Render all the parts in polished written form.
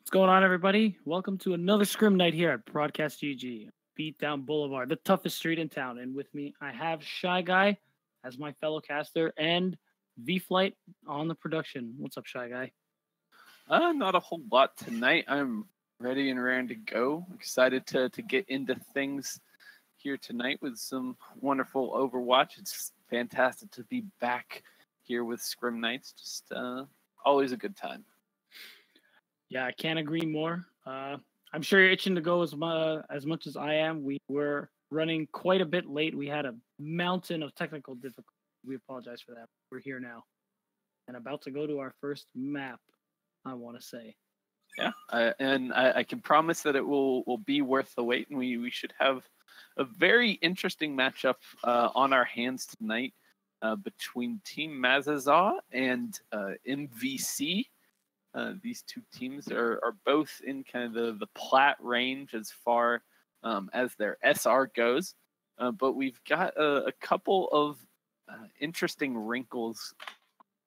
What's going on, everybody? Welcome to another Scrim night here at Broadcast.gg, Beatdown Boulevard, the toughest street in town. And with me, I have Shy Guy as my fellow caster and Vflight on the production. What's up, Shy Guy? Not a whole lot tonight. I'm ready and raring to go. Excited to get into things here tonight with some wonderful Overwatch. It's fantastic to be back here with Scrim nights. Just always a good time. Yeah, I can't agree more. I'm sure you're itching to go as much as I am. We were running quite a bit late. We had a mountain of technical difficulties. We apologize for that. We're here now and about to go to our first map, I want to say. Yeah, and I can promise that it will be worth the wait, and we should have a very interesting matchup on our hands tonight between Team Mazizaw and MVC. These two teams are both in kind of the plat range as far as their SR goes, but we've got a couple of interesting wrinkles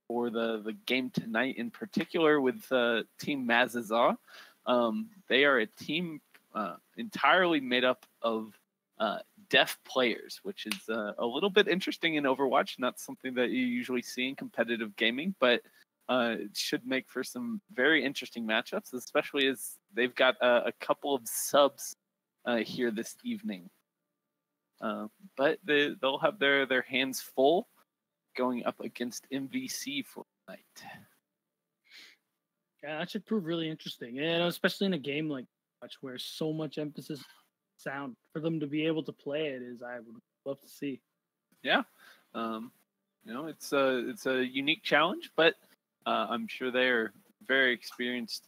for the game tonight, in particular with Team Mazizaw. They are a team entirely made up of deaf players, which is a little bit interesting in Overwatch, not something that you usually see in competitive gaming, but it should make for some very interesting matchups, especially as they've got a couple of subs here this evening. But they'll have their hands full going up against MVC for tonight. Yeah, that should prove really interesting, and especially in a game like Overwatch where so much emphasis on sound. For them to be able to play it is, I would love to see. Yeah, it's a unique challenge, but I'm sure they're very experienced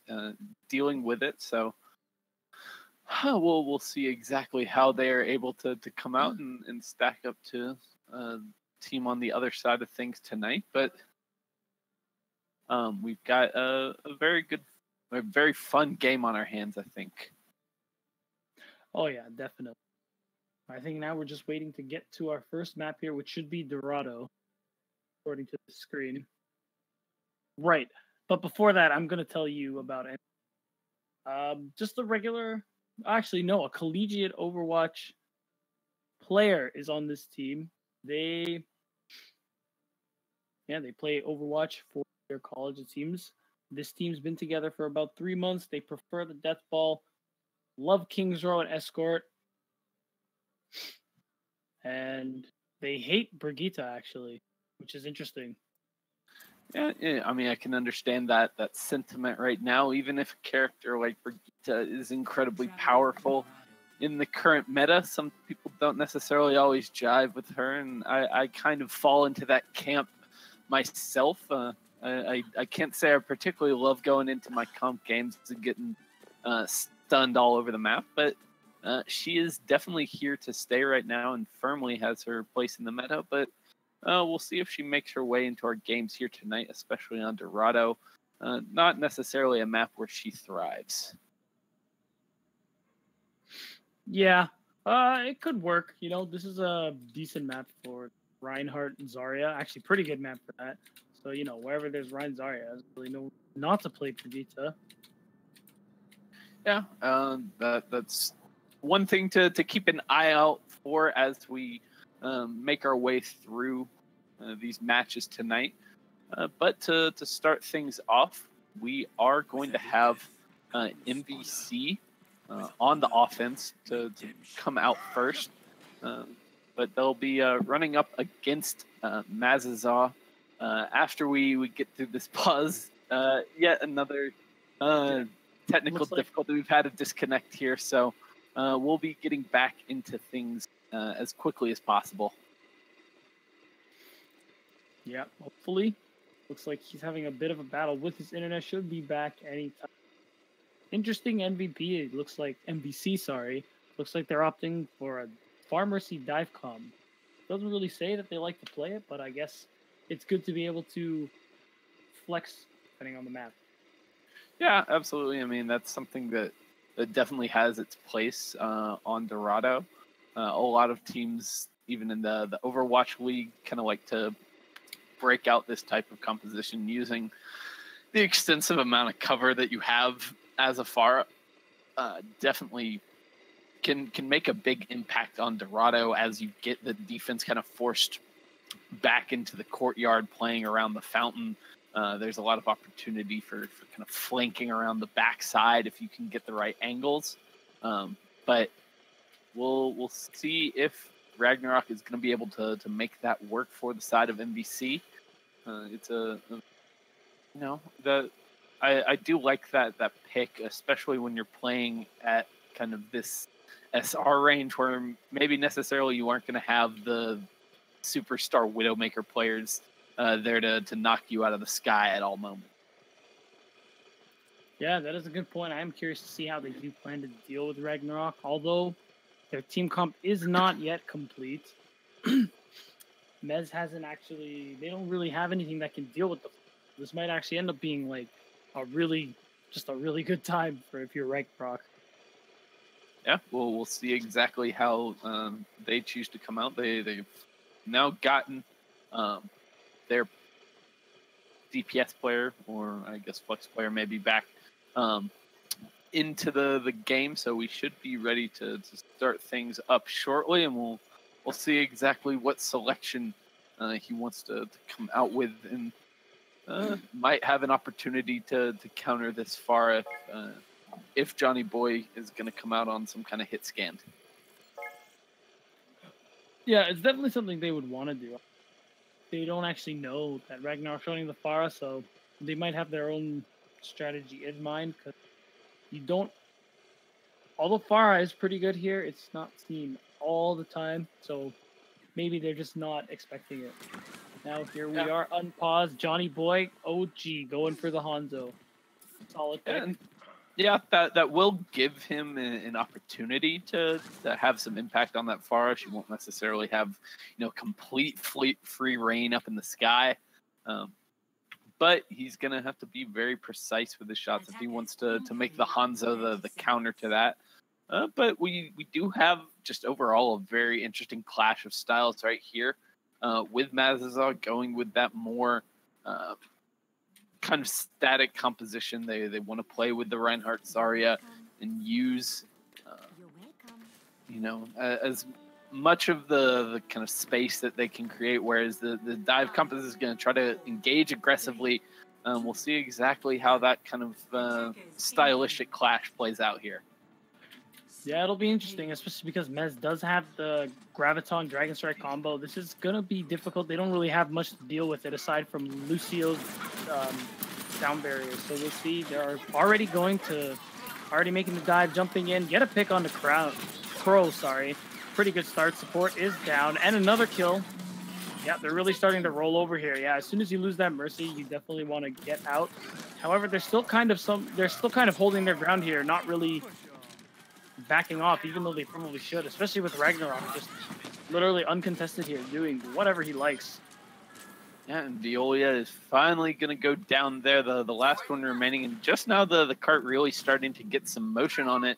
dealing with it. So we'll see exactly how they are able to come out and stack up to team on the other side of things tonight. But we've got a very fun game on our hands, I think. Oh yeah, definitely. I think now we're just waiting to get to our first map here, which should be Dorado, according to the screen. Right. But before that, I'm going to tell you about just a regular, actually, no, a collegiate Overwatch player is on this team. They play Overwatch for their college, it seems. This team's been together for about 3 months. They prefer the Death Ball, love Kings Row and Escort, and they hate Brigitte, actually, which is interesting. Yeah, I mean, I can understand that sentiment right now, even if a character like Brigitte is incredibly powerful in the current meta. Some people don't necessarily always jive with her, and I kind of fall into that camp myself. I can't say I particularly love going into my comp games and getting stunned all over the map, but she is definitely here to stay right now and firmly has her place in the meta, but we'll see if she makes her way into our games here tonight, especially on Dorado. Not necessarily a map where she thrives. Yeah, it could work. This is a decent map for Reinhardt and Zarya. Actually, pretty good map for that. So, wherever there's Rein Zarya, there's really no not to play Brigitte. Yeah, that's one thing to keep an eye out for as we make our way through these matches tonight. But to start things off, we are going to have MVC on the offense to come out first. But they'll be running up against Mazizaw after we get through this pause. Yet another technical difficulty. We've had a disconnect here, so we'll be getting back into things as quickly as possible. Yeah, hopefully. Looks like he's having a bit of a battle with his internet. Should be back anytime. Interesting MVP. It looks like MVC, sorry. Looks like they're opting for a Pharmacy Divecom. Doesn't really say that they like to play it, but I guess it's good to be able to flex depending on the map. Yeah, absolutely. I mean, that's something that definitely has its place on Dorado. A lot of teams, even in the Overwatch League, kind of like to break out this type of composition using the extensive amount of cover that you have Mazizaw definitely can make a big impact on Dorado as you get the defense kind of forced back into the courtyard, playing around the fountain. There's a lot of opportunity for kind of flanking around the backside if you can get the right angles. But we'll see if Ragnarok is going to be able to make that work for the side of MVC. It's I do like that pick, especially when you're playing at kind of this SR range where maybe necessarily you aren't going to have the superstar Widowmaker players there to knock you out of the sky at all moments. Yeah, that is a good point. I am curious to see how they do plan to deal with Ragnarok, although their team comp is not yet complete. Mez hasn't actually, they don't really have anything that can deal with them. This might actually end up being like a really good time for if you're Ragnarok. Yeah, well, we'll see exactly how they choose to come out. They've now gotten their DPS player, or I guess Flex player, maybe back into the game, so we should be ready to start things up shortly, and we'll see exactly what selection he wants to come out with, and might have an opportunity to counter this far if Johnny Boy is going to come out on some kind of hit scan. Yeah, it's definitely something they would want to do. They don't actually know that Ragnarok's running the Pharah, so they might have their own strategy in mind, because you don't... Although Pharah is pretty good here, it's not seen all the time, so maybe they're just not expecting it. Now here we are, unpaused, Johnny Boy, OG, going for the Hanzo. Solid pick. Yeah, that will give him an opportunity to have some impact on that Pharah. She won't necessarily have, complete free reign up in the sky. But he's going to have to be very precise with his shots if he wants to make the Hanzo the counter to that. But we do have just overall a very interesting clash of styles right here, with Mazizaw going with that more kind of static composition. They want to play with the Reinhardt Zarya and use, as much of the kind of space that they can create, whereas the dive compass is going to try to engage aggressively. We'll see exactly how that kind of stylistic clash plays out here. Yeah, it'll be interesting, especially because Mez does have the Graviton Dragon Strike combo. This is going to be difficult. They don't really have much to deal with it aside from Lucio's down barriers. So we'll see. They're already making the dive, jumping in, get a pick on the Crow. Pretty good start. Support is down, and another kill. Yeah, they're really starting to roll over here. Yeah, as soon as you lose that Mercy, you definitely want to get out. However, they're still kind of holding their ground here, not really backing off, even though they probably should, especially with Ragnarok just literally uncontested here, doing whatever he likes. Yeah, and Violia is finally going to go down there, the last one remaining, and just now the cart really starting to get some motion on it.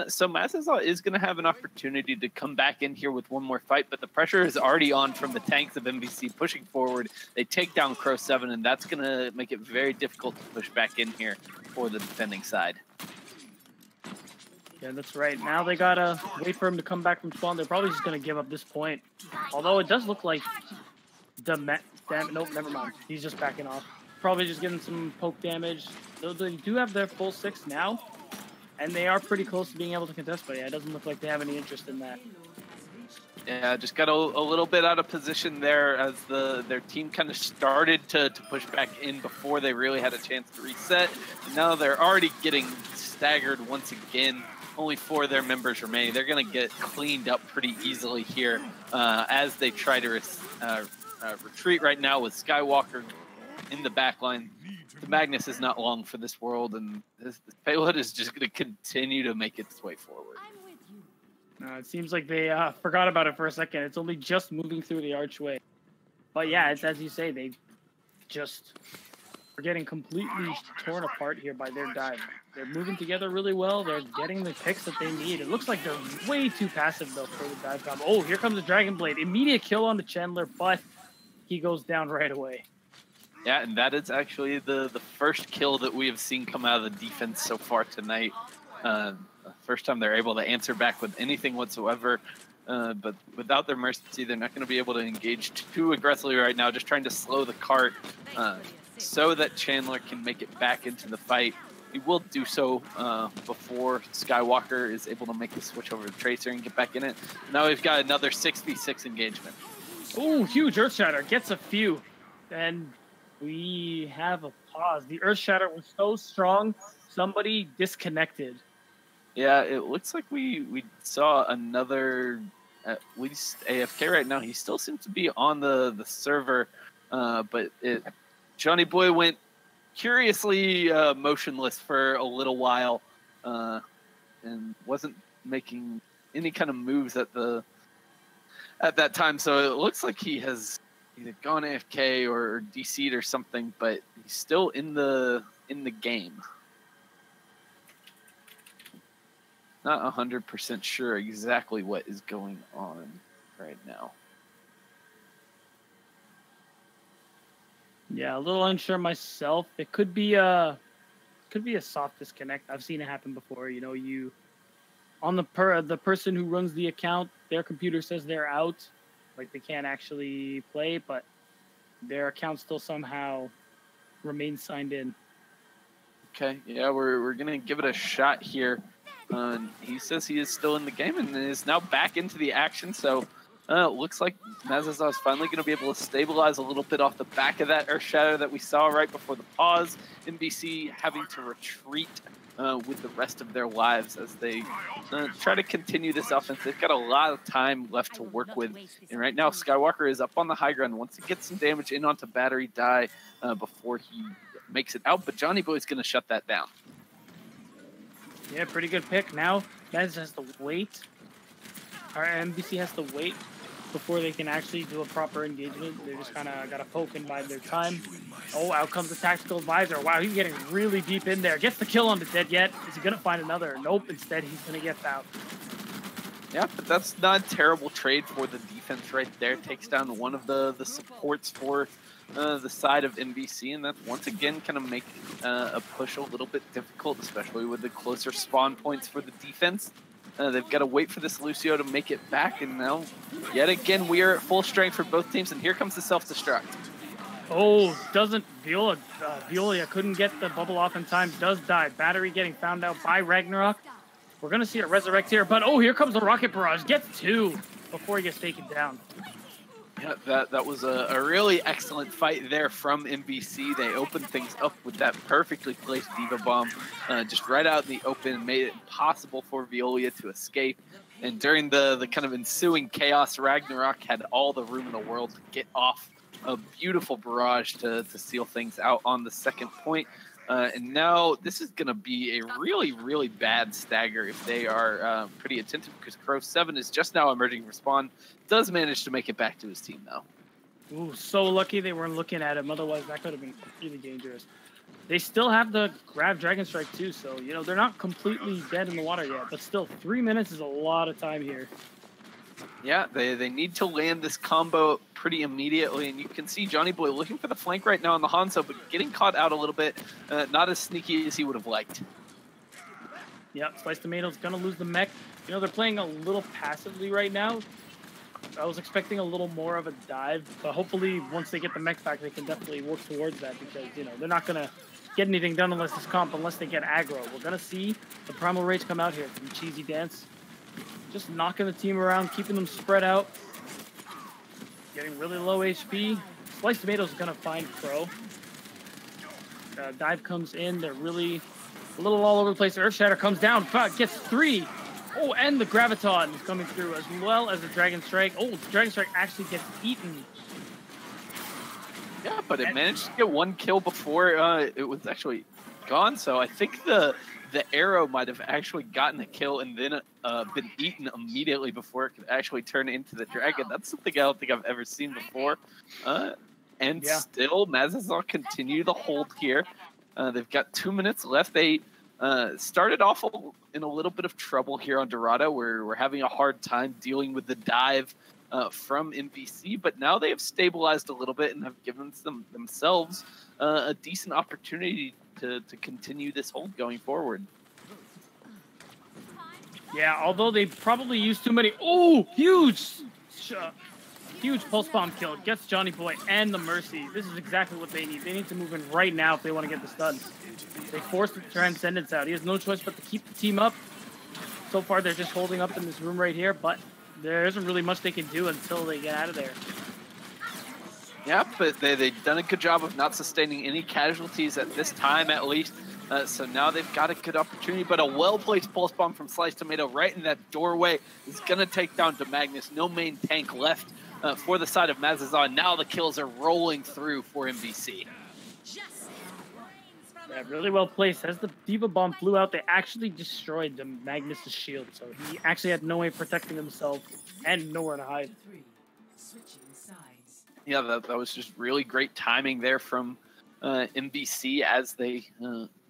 So Mazizaw is going to have an opportunity to come back in here with one more fight, but the pressure is already on from the tanks of MVC pushing forward. They take down Crow 7, and that's going to make it very difficult to push back in here for the defending side. Yeah, that's right. Now they gotta wait for him to come back from spawn. They're probably just gonna give up this point. Although it does look like nope, never mind. He's just backing off. Probably just getting some poke damage. So they do have their full 6 now, and they are pretty close to being able to contest, but yeah, it doesn't look like they have any interest in that. Yeah, just got a little bit out of position there as their team kind of started to push back in before they really had a chance to reset. And now they're already getting staggered once again. Only 4 of their members remain. They're going to get cleaned up pretty easily here as they try to retreat right now with Skywalker in the back line. The Magnus is not long for this world, and this payload is just going to continue to make its way forward. It seems like they forgot about it for a second. It's only just moving through the archway. But yeah, it's as you say, they just are getting completely torn apart here by their dive. They're moving together really well. They're getting the picks that they need. It looks like they're way too passive, though, for the dive combo. Oh, here comes the Dragon Blade. Immediate kill on the Chandler, but he goes down right away. Yeah, and that is actually the first kill that we have seen come out of the defense so far tonight. First time they're able to answer back with anything whatsoever. But without their Mercy, they're not going to be able to engage too aggressively right now, just trying to slow the cart so that Chandler can make it back into the fight. He will do so before Skywalker is able to make the switch over to Tracer and get back in it. Now we've got another 6v6 engagement. Oh, huge Earthshatter. Gets a few. And we have a pause. The Earthshatter was so strong, somebody disconnected. Yeah, it looks like we saw another, at least AFK right now. He still seems to be on the server, but Johnny Boy went curiously motionless for a little while and wasn't making any kind of moves at that time. So it looks like he has either gone AFK or DC'd or something, but he's still in the game. Not 100% sure exactly what is going on right now. Yeah, a little unsure myself. It could be a soft disconnect. I've seen it happen before. You know, you on the person who runs the account, their computer says they're out, like they can't actually play, but their account still somehow remains signed in. Okay, yeah, we're gonna give it a shot here. He says he is still in the game and is now back into the action. So it looks like Mazizaw is finally going to be able to stabilize a little bit off the back of that Earthshatter that we saw right before the pause. MVC having to retreat with the rest of their lives as they try to continue this offense. They've got a lot of time left to work with. And right now, Skywalker is up on the high ground. Wants to get some damage in onto Battery Die before he makes it out. But Johnny Boy's going to shut that down. Yeah, pretty good pick. Now, Maz has to wait. Our MVC has to wait before they can actually do a proper engagement. They just kind of got to poke and bide their time. Oh, out comes the Tactical Advisor. Wow, he's getting really deep in there. Gets the kill on the Dead Yet. Is he going to find another? Nope, instead he's going to get out. Yeah, but that's not a terrible trade for the defense right there. Takes down one of the supports for the side of MVC, and that's once again kind of make a push a little bit difficult, especially with the closer spawn points for the defense. They've got to wait for this Lucio to make it back, and now yet again we are at full strength for both teams, and here comes the self-destruct. Oh, doesn't Viola couldn't get the bubble off in time, does die. Battery getting found out by Ragnarok. We're going to see a resurrect here, but oh, here comes the Rocket Barrage. Gets two before he gets taken down. Yeah, that was a really excellent fight there from MVC. They opened things up with that perfectly placed Diva Bomb just right out in the open, made it impossible for Veolia to escape. And during the kind of ensuing chaos, Ragnarok had all the room in the world to get off a beautiful barrage to seal things out on the second point. And now this is going to be a really, really bad stagger if they are pretty attentive, because Crow 7 is just now emerging from spawn. Does manage to make it back to his team, though. Ooh, so lucky they weren't looking at him. Otherwise, that could have been really dangerous. They still have the grab Dragon Strike, too. So, you know, they're not completely dead in the water yet. But still, 3 minutes is a lot of time here. Yeah, they need to land this combo pretty immediately, and you can see Johnny Boy looking for the flank right now on the Hanzo, but getting caught out a little bit, not as sneaky as he would have liked. Yeah, Slice Tomato's gonna lose the mech. You know, they're playing a little passively right now. I was expecting a little more of a dive, but hopefully once they get the mech back, they can definitely work towards that, because, you know, they're not gonna get anything done unless they get aggro. We're gonna see the Primal Rage come out here. Some cheesy dance. Just knocking the team around, keeping them spread out. Getting really low HP. Sliced Tomato's gonna find Crow. Dive comes in. They're really a little all over the place. Earthshatter comes down, but gets 3. Oh, and the Graviton is coming through, as well as the Dragon Strike. Oh, the Dragon Strike actually gets eaten. Yeah, but it managed to get 1 kill before it was actually gone. So I think the arrow might have actually gotten a kill and then been eaten immediately before it could actually turn into the dragon. That's something I don't think I've ever seen before. Still, Mazizaw continue to hold here. They've got 2 minutes left. They started off in a little bit of trouble here on Dorado. We're having a hard time dealing with the dive from MVC, but now they have stabilized a little bit and have given themselves a decent opportunity to continue this hold going forward. Yeah, although they probably used too many. Oh, huge pulse bomb kill. Gets Johnny Boy and the Mercy. This is exactly what they need. They need to move in right now if they want to get the stun. They forced the Transcendence out. He has no choice but to keep the team up. So far, they're just holding up in this room right here, but there isn't really much they can do until they get out of there. Yeah, but they've done a good job of not sustaining any casualties at this time, at least. So now they've got a good opportunity, but a well-placed pulse bomb from Sliced Tomato right in that doorway is going to take down Magnus. No main tank left for the side of Mazizaw. Now the kills are rolling through for MVC. Yeah, really well placed. As the Diva Bomb flew out, they actually destroyed the Magnus' shield, so he actually had no way of protecting himself and nowhere to hide. Yeah, that was just really great timing there from MVC as they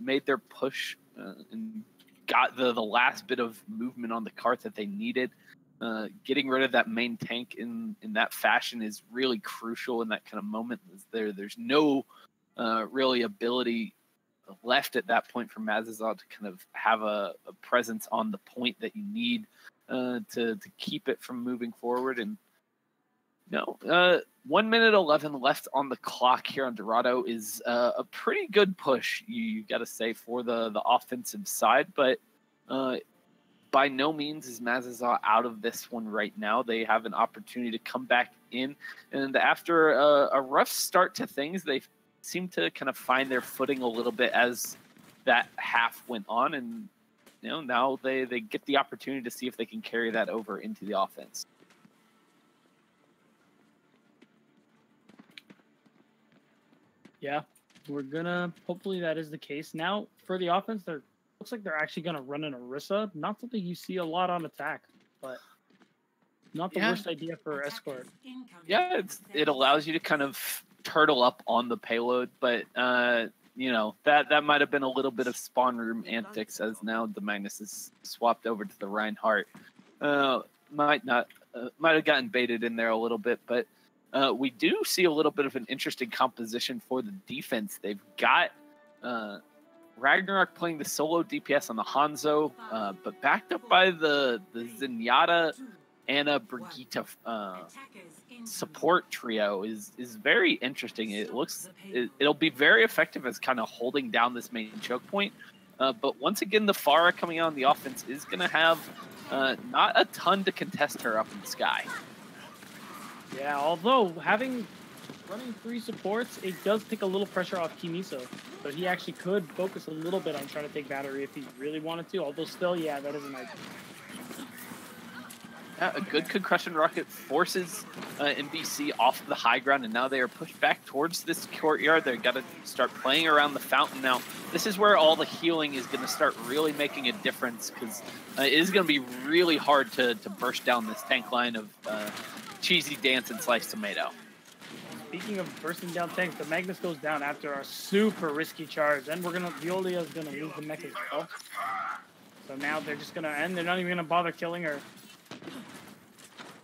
made their push and got the last bit of movement on the cart that they needed. Getting rid of that main tank in that fashion is really crucial in that kind of moment. There's no really ability left at that point for Mazizaw to kind of have a presence on the point that you need to keep it from moving forward. And 1 minute 11 left on the clock here on Dorado is a pretty good push, you got to say, for the offensive side. But by no means is Mazizaw out of this one right now. They have an opportunity to come back in. And after a rough start to things, they seem to kind of find their footing a little bit as that half went on. And now they get the opportunity to see if they can carry that over into the offense. Yeah, we're gonna, hopefully that is the case. Now, for the offense, looks like they're actually gonna run an Orisa. Not something you see a lot on attack, but not the worst idea for Escort. Yeah, it allows you to kind of turtle up on the payload, but that might have been a little bit of spawn room antics, as now the Magnus is swapped over to the Reinhardt. Might have gotten baited in there a little bit, but we do see a little bit of an interesting composition for the defense. They've got Ragnarok playing the solo DPS on the Hanzo, but backed up by the Zenyatta, Anna, Brigitte support trio is very interesting. It'll be very effective as kind of holding down this main choke point. But once again, the Pharah coming out on the offense is going to have not a ton to contest her up in the sky. Yeah, although running 3 supports, it does take a little pressure off Kimiso. So he actually could focus a little bit on trying to take battery if he really wanted to. Although still, yeah, that is a nice. Yeah, a good concussion rocket forces MVC off the high ground, and now they are pushed back towards this courtyard. They've got to start playing around the fountain now. This is where all the healing is going to start really making a difference, because it is going to be really hard to burst down this tank line of Cheesy Dance and Sliced Tomato. Speaking of bursting down tanks, the Magnus goes down after a super risky charge, and Violia is going to lose the mech as well. So now they're just going to end. They're not even going to bother killing her.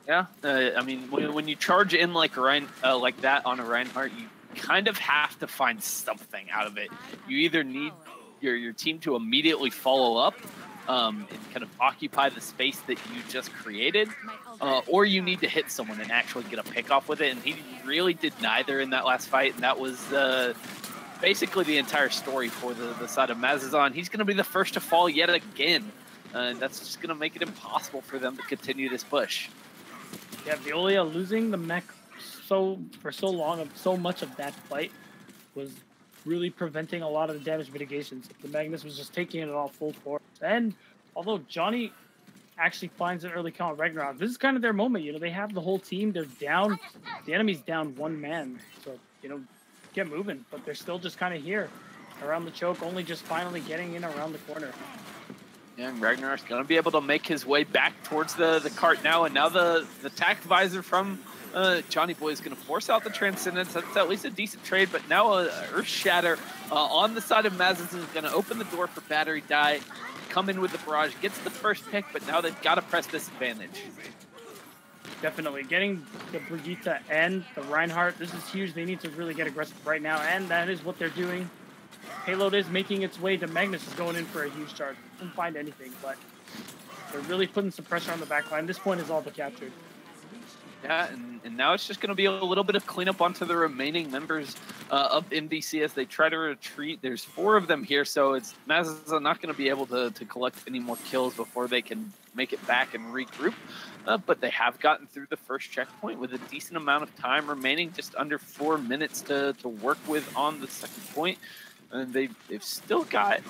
Yeah, I mean, when you charge in like that on a Reinhardt, you kind of have to find something out of it. You either need your team to immediately follow up and kind of occupy the space that you just created, or you need to hit someone and actually get a pick off with it. And he really did neither in that last fight, and that was basically the entire story for the side of Mazizaw. And he's going to be the first to fall yet again. That's just going to make it impossible for them to continue this push. Yeah, Violia losing the mech for so long, so much of that fight was really preventing a lot of the damage mitigations. The Magnus was just taking it all full force. And although Johnny actually finds an early kill on Ragnarok, this is kind of their moment. They have the whole team. They're down. The enemy's down 1 man. So, get moving. But they're still just kind of here around the choke, only just finally getting in around the corner. Yeah, and Ragnarok's going to be able to make his way back towards the cart now, and now the attack visor from Johnny Boy is going to force out the Transcendence. That's at least a decent trade, but now Earth Shatter on the side of Mazizaw is going to open the door for Battery Die, come in with the barrage, gets the first pick, but now they've got to press this advantage. Definitely. Getting the Brigitte and the Reinhardt, this is huge. They need to really get aggressive right now, and that is what they're doing. Payload is making its way to Magnus, is going in for a huge charge. Couldn't find anything, but they're really putting some pressure on the back line. This point is all but captured. Yeah, and now it's just going to be a little bit of cleanup onto the remaining members of MVC as they try to retreat. There's 4 of them here, so it's Mazizaw not going to be able to collect any more kills before they can make it back and regroup. But they have gotten through the first checkpoint with a decent amount of time remaining, just under 4 minutes to work with on the second point. And they've still got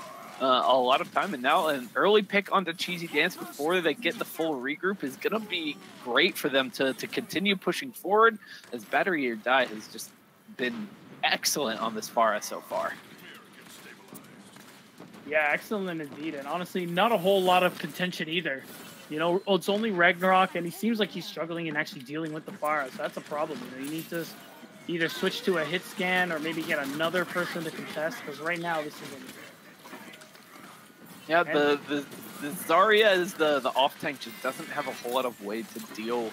a lot of time, and now an early pick onto Cheesy Dance before they get the full regroup is going to be great for them to continue pushing forward, as Battery or Die has just been excellent on this Pharah so far. Yeah, excellent indeed, and honestly, not a whole lot of contention either. You know, it's only Ragnarok, and he seems like he's struggling in actually dealing with the Pharah, so that's a problem. You know, you need to either switch to a hit scan or maybe get another person to contest, because right now this isn't. Yeah, the Zarya is the off tank, just doesn't have a whole lot of way to deal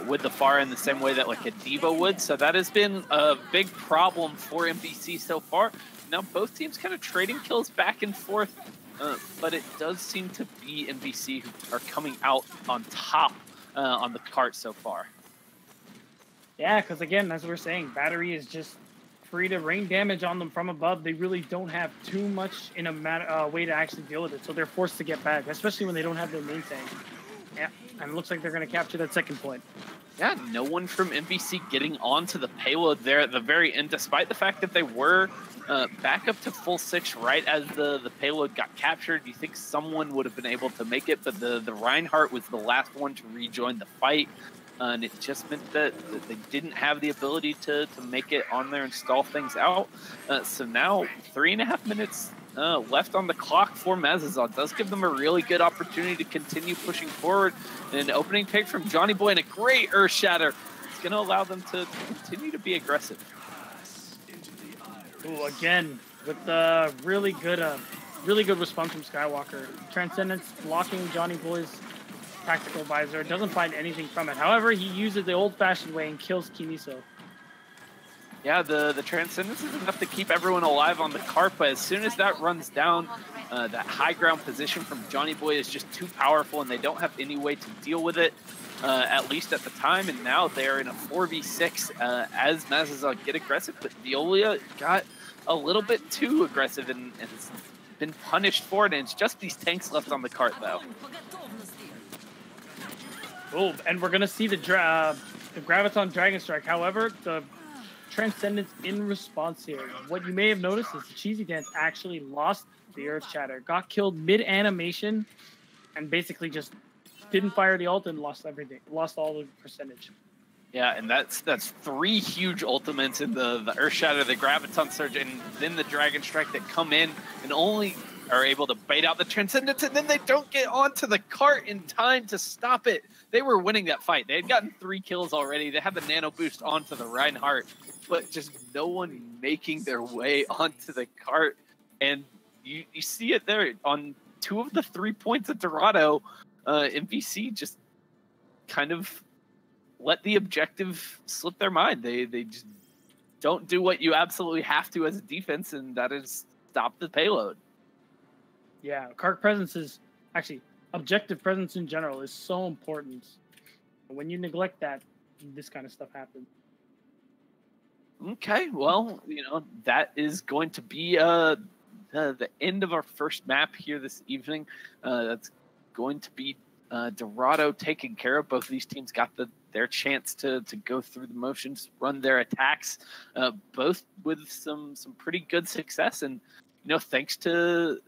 with the Pharah in the same way that like a Diva would. So that has been a big problem for MVC so far. Now both teams kind of trading kills back and forth, but it does seem to be MVC who are coming out on top on the cart so far. Yeah, because again, as we're saying, Battery is just free to rain damage on them from above. They really don't have too much in a way to actually deal with it, so they're forced to get back, especially when they don't have their main tank. Yeah, and it looks like they're going to capture that second point. Yeah, no one from MVC getting onto the payload there at the very end, despite the fact that they were back up to full 6 right as the payload got captured. You think someone would have been able to make it, but the Reinhardt was the last one to rejoin the fight. And it just meant that they didn't have the ability to make it on there and stall things out. So now 3.5 minutes left on the clock for Mazizaw. Does give them a really good opportunity to continue pushing forward. And an opening pick from Johnny Boy and a great Earth Shatter. It's going to allow them to continue to be aggressive. Ooh, again, with the really good response from Skywalker. Transcendence blocking Johnny Boy's tactical visor, doesn't find anything from it. However, he uses the old-fashioned way and kills Kimiso. Yeah, the Transcendence is enough to keep everyone alive on the cart, but as soon as that runs down, that high ground position from Johnny Boy is just too powerful, and they don't have any way to deal with it, at least at the time. And now they're in a 4v6 as Mazizaw get aggressive, but Violia got a little bit too aggressive and has been punished for it, and it's just these tanks left on the cart, though. Oh, and we're going to see the Graviton Dragon Strike. However, the Transcendence in response here. What you may have noticed is the Cheesy Dance actually lost the Earth Shatter, got killed mid-animation, and basically just didn't fire the ult and lost everything, lost all the percentage. Yeah, and that's 3 huge ultimates in the Earth Shatter, the Graviton Surge, and then the Dragon Strike that come in and only are able to bait out the Transcendence, and then they don't get onto the cart in time to stop it. They were winning that fight. They had gotten 3 kills already. They had the nano boost onto the Reinhardt, but just no one making their way onto the cart. And you see it there on 2 of the 3 points at Dorado. MVC just kind of let the objective slip their mind. They just don't do what you absolutely have to as a defense, and that is stop the payload. Yeah, cart presence is actually objective presence in general is so important. When you neglect that, this kind of stuff happens. Okay, well, that is going to be the end of our first map here this evening. That's going to be Dorado taken care of. Both of these teams got their chance to go through the motions, run their attacks, both with some pretty good success. And thanks to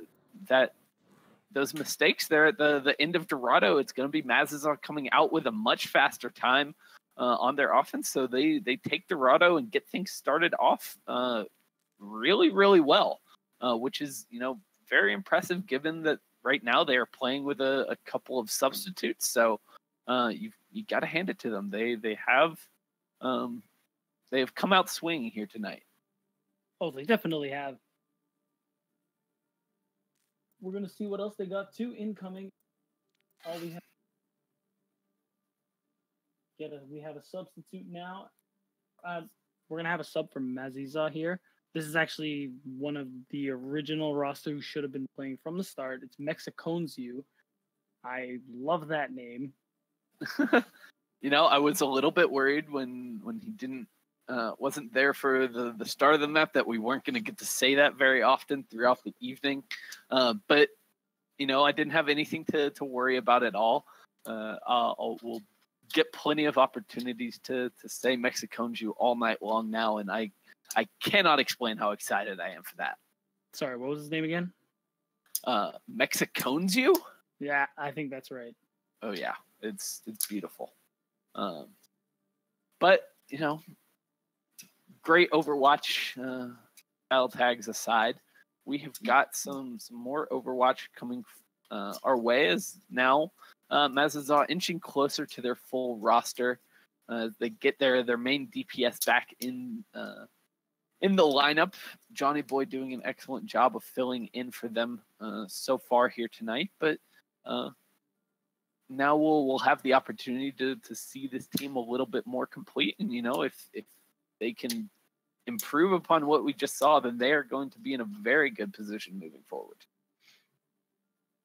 those mistakes there at the end of Dorado, it's going to be Mazizaw coming out with a much faster time on their offense. So they take Dorado and get things started off really, really well, which is, very impressive given that right now they are playing with a couple of substitutes. So you got to hand it to them. They have come out swinging here tonight. Oh, they definitely have. We're going to see what else they got. 2 incoming. All we have. We have a substitute now. We're gonna have a sub from Mazizaw here. This is actually one of the original roster who should have been playing from the start. It's MexicoNZU. I love that name. You know, I was a little bit worried when he wasn't there for the start of the map that we weren't going to get to say that very often throughout the evening. But you know, I didn't have anything to worry about at all. We'll get plenty of opportunities to say MexicoNZU all night long now, and I cannot explain how excited I am for that. Sorry, what was his name again? MexicoNZU? Yeah, I think that's right. Oh yeah, it's beautiful. But you know, great Overwatch battle tags aside, we have got some more Overwatch coming our way as now Mazizaw inching closer to their full roster. They get their main DPS back in the lineup. Johnny Boy doing an excellent job of filling in for them so far here tonight. But now we'll have the opportunity to see this team a little bit more complete. And, you know, if they can improve upon what we just saw, then they are going to be in a very good position moving forward.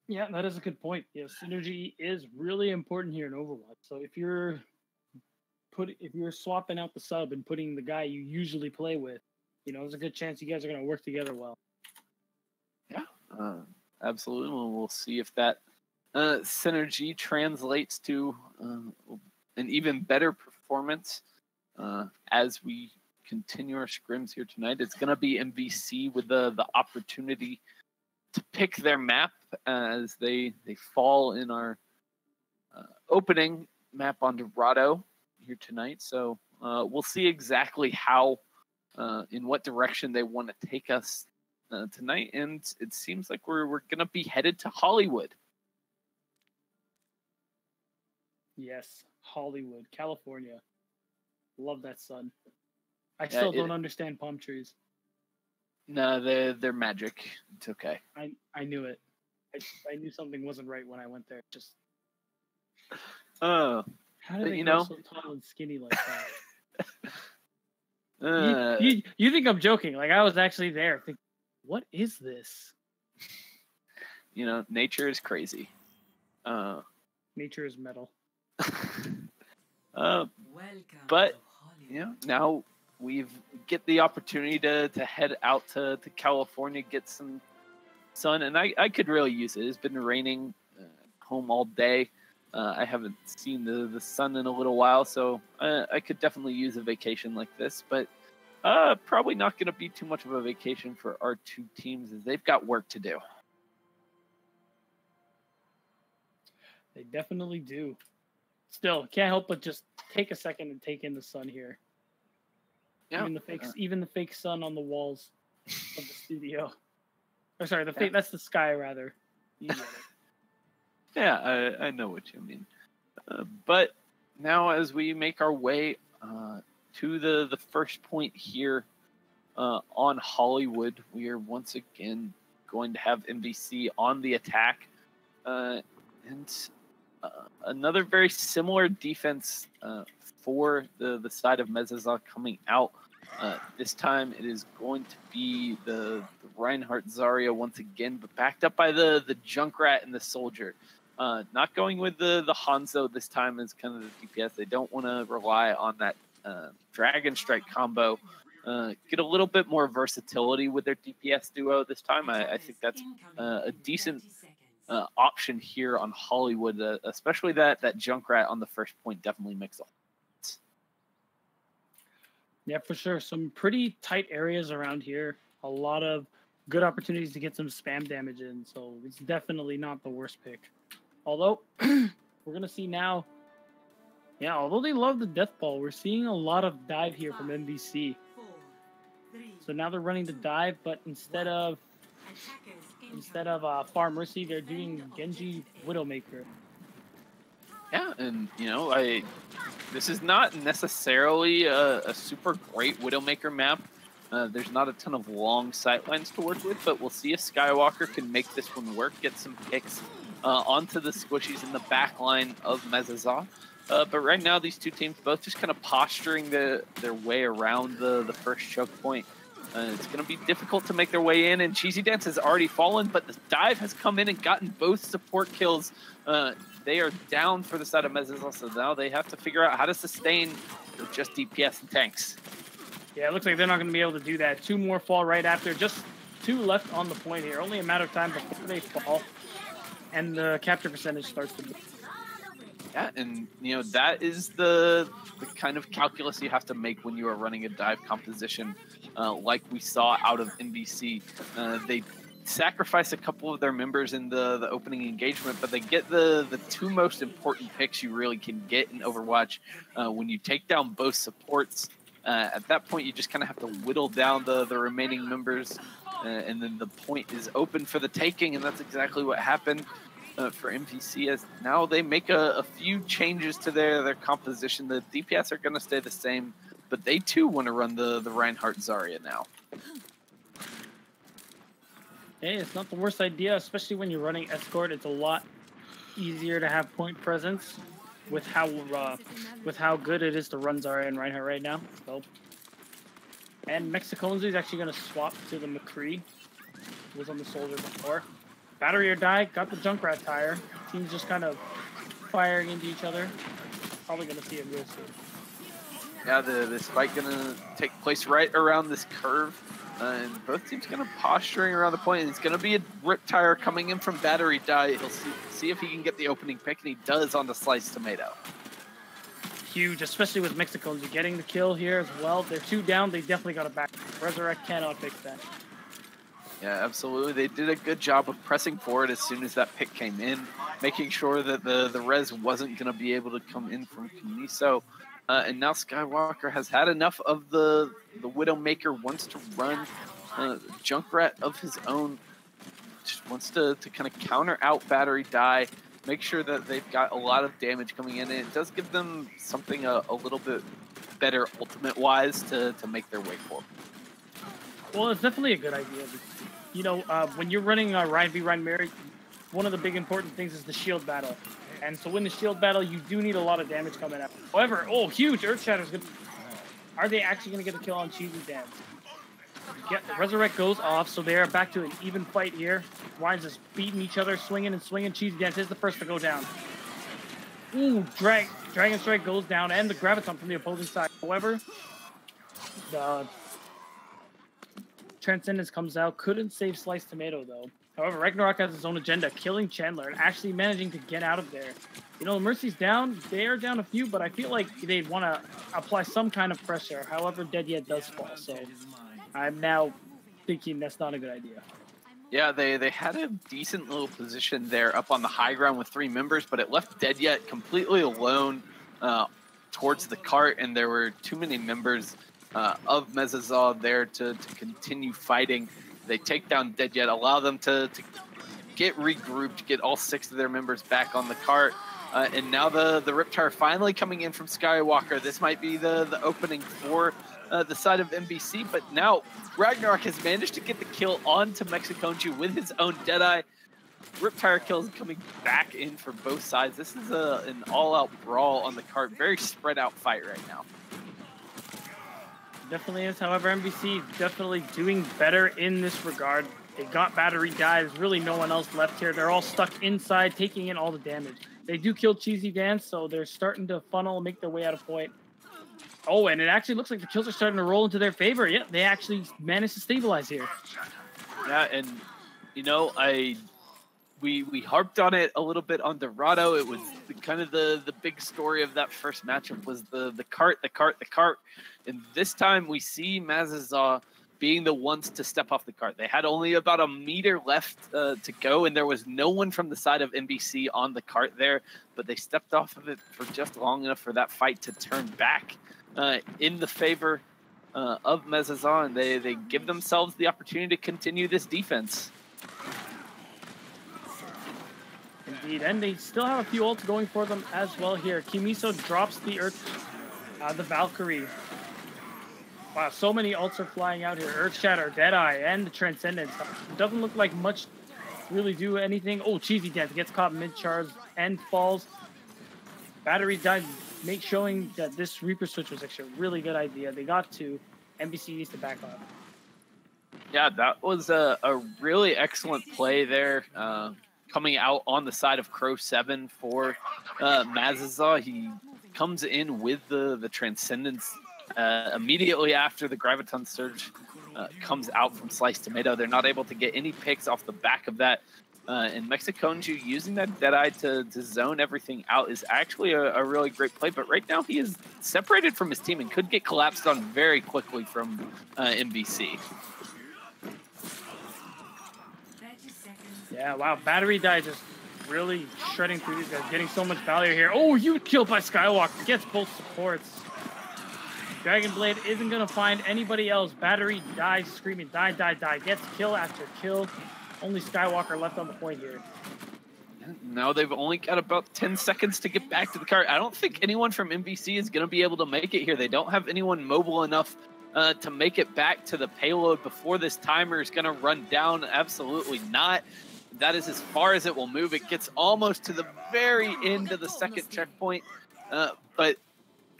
Yeah, that is a good point. Yeah, synergy is really important here in Overwatch. So if you're swapping out the sub and putting the guy you usually play with, you know, there's a good chance you guys are going to work together well. Yeah, absolutely. We'll see if that synergy translates to an even better performance as we continue our scrims here tonight. It's going to be MVC with the opportunity to pick their map as they fall in our opening map on Dorado here tonight. So we'll see exactly how, in what direction they want to take us tonight. And it seems like we're going to be headed to Hollywood. Yes, Hollywood, California. Love that sun. I still don't understand palm trees. No, they're magic. It's okay. I knew it. I knew something wasn't right when I went there. Just how do they go so tall and skinny like that? You think I'm joking? Like I was actually there. Thinking, what is this? You know, nature is crazy. Nature is metal. But you know, now we get the opportunity to head out to California, get some sun, and I could really use it. It's been raining home all day. I haven't seen the sun in a little while, so I could definitely use a vacation like this. But probably not going to be too much of a vacation for our two teams, as they've got work to do. They definitely do. Still, can't help but just take a second and take in the sun here. Yeah. Even the fake sun on the walls of the studio. Or sorry, that's the sky rather. You get it. Yeah, I know what you mean. But now as we make our way to the first point here on Hollywood, we are once again going to have MVC on the attack. And another very similar defense for the side of Mazizaw coming out. This time it is going to be the Reinhardt Zarya once again, but backed up by the Junkrat and the Soldier. Not going with the Hanzo this time as kind of the DPS. They don't want to rely on that Dragon Strike combo. Get a little bit more versatility with their DPS duo this time. I think that's a decent option here on Hollywood, especially that Junkrat on the first point definitely makes a difference. Yeah, for sure. Some pretty tight areas around here. A lot of good opportunities to get some spam damage in, so it's definitely not the worst pick. Although, we're going to see now, yeah, although they love the death ball, we're seeing a lot of dive here from MVC. So now they're running the dive, but instead of Farm Mercy, they're doing Genji Widowmaker. Yeah, and you know, this is not necessarily a super great Widowmaker map. There's not a ton of long sightlines to work with, but we'll see if Skywalker can make this one work, get some picks onto the squishies in the back line of Mazizaw. But right now, these two teams both just kind of posturing their way around the first choke point. It's going to be difficult to make their way in, and Cheesy Dance has already fallen, but the dive has come in and gotten both support kills. They are down for the side of Mazizaw, so now they have to figure out how to sustain with just DPS and tanks. Yeah, it looks like they're not going to be able to do that. Two more fall right after. Just two left on the point here. Only a matter of time before they fall, and the capture percentage starts to move. Yeah, and you know that is the kind of calculus you have to make when you are running a dive composition, like we saw out of MVC. They sacrifice a couple of their members in the opening engagement, but they get the two most important picks you really can get in Overwatch. When you take down both supports, at that point you just kind of have to whittle down the remaining members, and then the point is open for the taking, and that's exactly what happened. For MVC, as now they make a few changes to their composition. The DPS are going to stay the same, but they too want to run the Reinhardt Zarya now. Hey, it's not the worst idea, especially when you're running escort. It's a lot easier to have point presence with how good it is to run Zarya and Reinhardt right now. So, and Mexiconzu is actually going to swap to the McCree, who was on the Soldier before. Battery or die, got the Junkrat tire. Teams just kind of firing into each other. Probably going to see it real soon. Yeah, this fight going to take place right around this curve. And both teams kind of posturing around the point. And it's going to be a rip tire coming in from Battery Die. He'll see if he can get the opening pick, and he does on the sliced tomato. Huge, especially with Mexicones getting the kill here as well. They're two down. They definitely got to back. Resurrect cannot fix that. Yeah, absolutely. They did a good job of pressing forward as soon as that pick came in, making sure that the res wasn't going to be able to come in from Kamiso. And now Skywalker has had enough of the Widowmaker, wants to run Junkrat of his own, just wants to kind of counter out Battery Die, make sure that they've got a lot of damage coming in, and it does give them something a little bit better ultimate-wise to make their way forward. Well, it's definitely a good idea. You know, when you're running Ryan v. Ryan Mary, one of the big important things is the shield battle. And so in the shield battle, you do need a lot of damage coming up. However, oh, huge! Earthshatter's good. Are they actually going to get a kill on Cheesy Dance? Resurrect goes off, so they are back to an even fight here. Ryan's just beating each other, swinging and swinging. Cheesy Dance is the first to go down. Ooh, Dragon Strike goes down, and the Graviton from the opposing side. However, the Transcendence comes out. Couldn't save Sliced Tomato, though. However, Ragnarok has his own agenda, killing Chandler and actually managing to get out of there. You know, Mercy's down. They are down a few, but I feel like they'd want to apply some kind of pressure. However, Dead Yet does fall, so I'm now thinking that's not a good idea. Yeah, they had a decent little position there up on the high ground with three members, but it left Dead Yet completely alone towards the cart, and there were too many members of Mazizaw there to continue fighting. They take down Dead Yet, allow them to get regrouped, get all six of their members back on the cart. And now the Riptire finally coming in from Skywalker. This might be the opening for the side of MVC, but now Ragnarok has managed to get the kill onto Mexiconju with his own Deadeye. Riptire kills coming back in for both sides. This is an all-out brawl on the cart. Very spread out fight right now. Definitely is. However, MVC definitely doing better in this regard. They got Battery Die. There's really no one else left here. They're all stuck inside, taking in all the damage. They do kill Cheesy Dance, so they're starting to funnel and make their way out of point. Oh, and it actually looks like the kills are starting to roll into their favor. Yeah, they actually managed to stabilize here. Yeah, and, you know, we harped on it a little bit on Dorado. It was kind of the big story of that first matchup was the cart. And this time we see Mazizaw being the ones to step off the cart. They had only about a meter left to go, and there was no one from the side of MVC on the cart there, but they stepped off of it for just long enough for that fight to turn back in the favor of Mazizaw, and they give themselves the opportunity to continue this defense. Indeed, and they still have a few ults going for them as well here. Kimiso drops the the Valkyrie. Wow, so many ults are flying out here. Earthshatter, Deadeye, and the Transcendence. It doesn't look like much really do anything. Oh, Cheesy Dance gets caught mid-charge and falls. Battery died, showing that this Reaper switch was actually a really good idea. They got to. MVC needs to back off. Yeah, that was a really excellent play there. Coming out on the side of Crow 7 for Mazizaw. He comes in with the Transcendence immediately after the Graviton Surge comes out from Sliced Tomato. They're not able to get any picks off the back of that. And Mexiconju using that Deadeye to zone everything out is actually a really great play. But right now he is separated from his team and could get collapsed on very quickly from MVC. Yeah, wow. Battery Die just really shredding through these guys, getting so much value here. Oh, huge kill by Skywalker. Gets both supports. DragonBlade isn't going to find anybody else. Battery dies screaming, die, die, die. Gets kill after kill. Only Skywalker left on the point here. Now they've only got about 10 seconds to get back to the cart. I don't think anyone from MVC is going to be able to make it here. They don't have anyone mobile enough to make it back to the payload before this timer is going to run down. Absolutely not. That is as far as it will move. It gets almost to the very end of the second checkpoint, but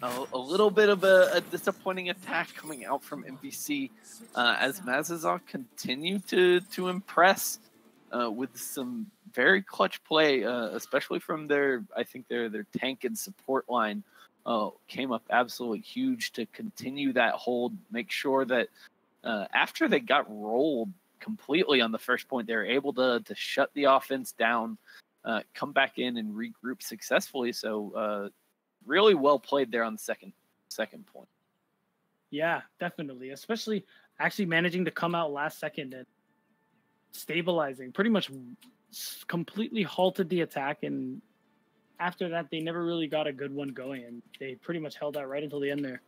a little bit of a disappointing attack coming out from MVC as Mazizaw continue to impress with some very clutch play, especially from their tank and support line. Came up absolutely huge to continue that hold, make sure that after they got rolled completely on the first point, they were able to shut the offense down, come back in and regroup successfully. So really well played there on the second point. Yeah, definitely. Especially actually managing to come out last second and stabilizing, pretty much completely halted the attack. And after that, they never really got a good one going, and they pretty much held out right until the end there.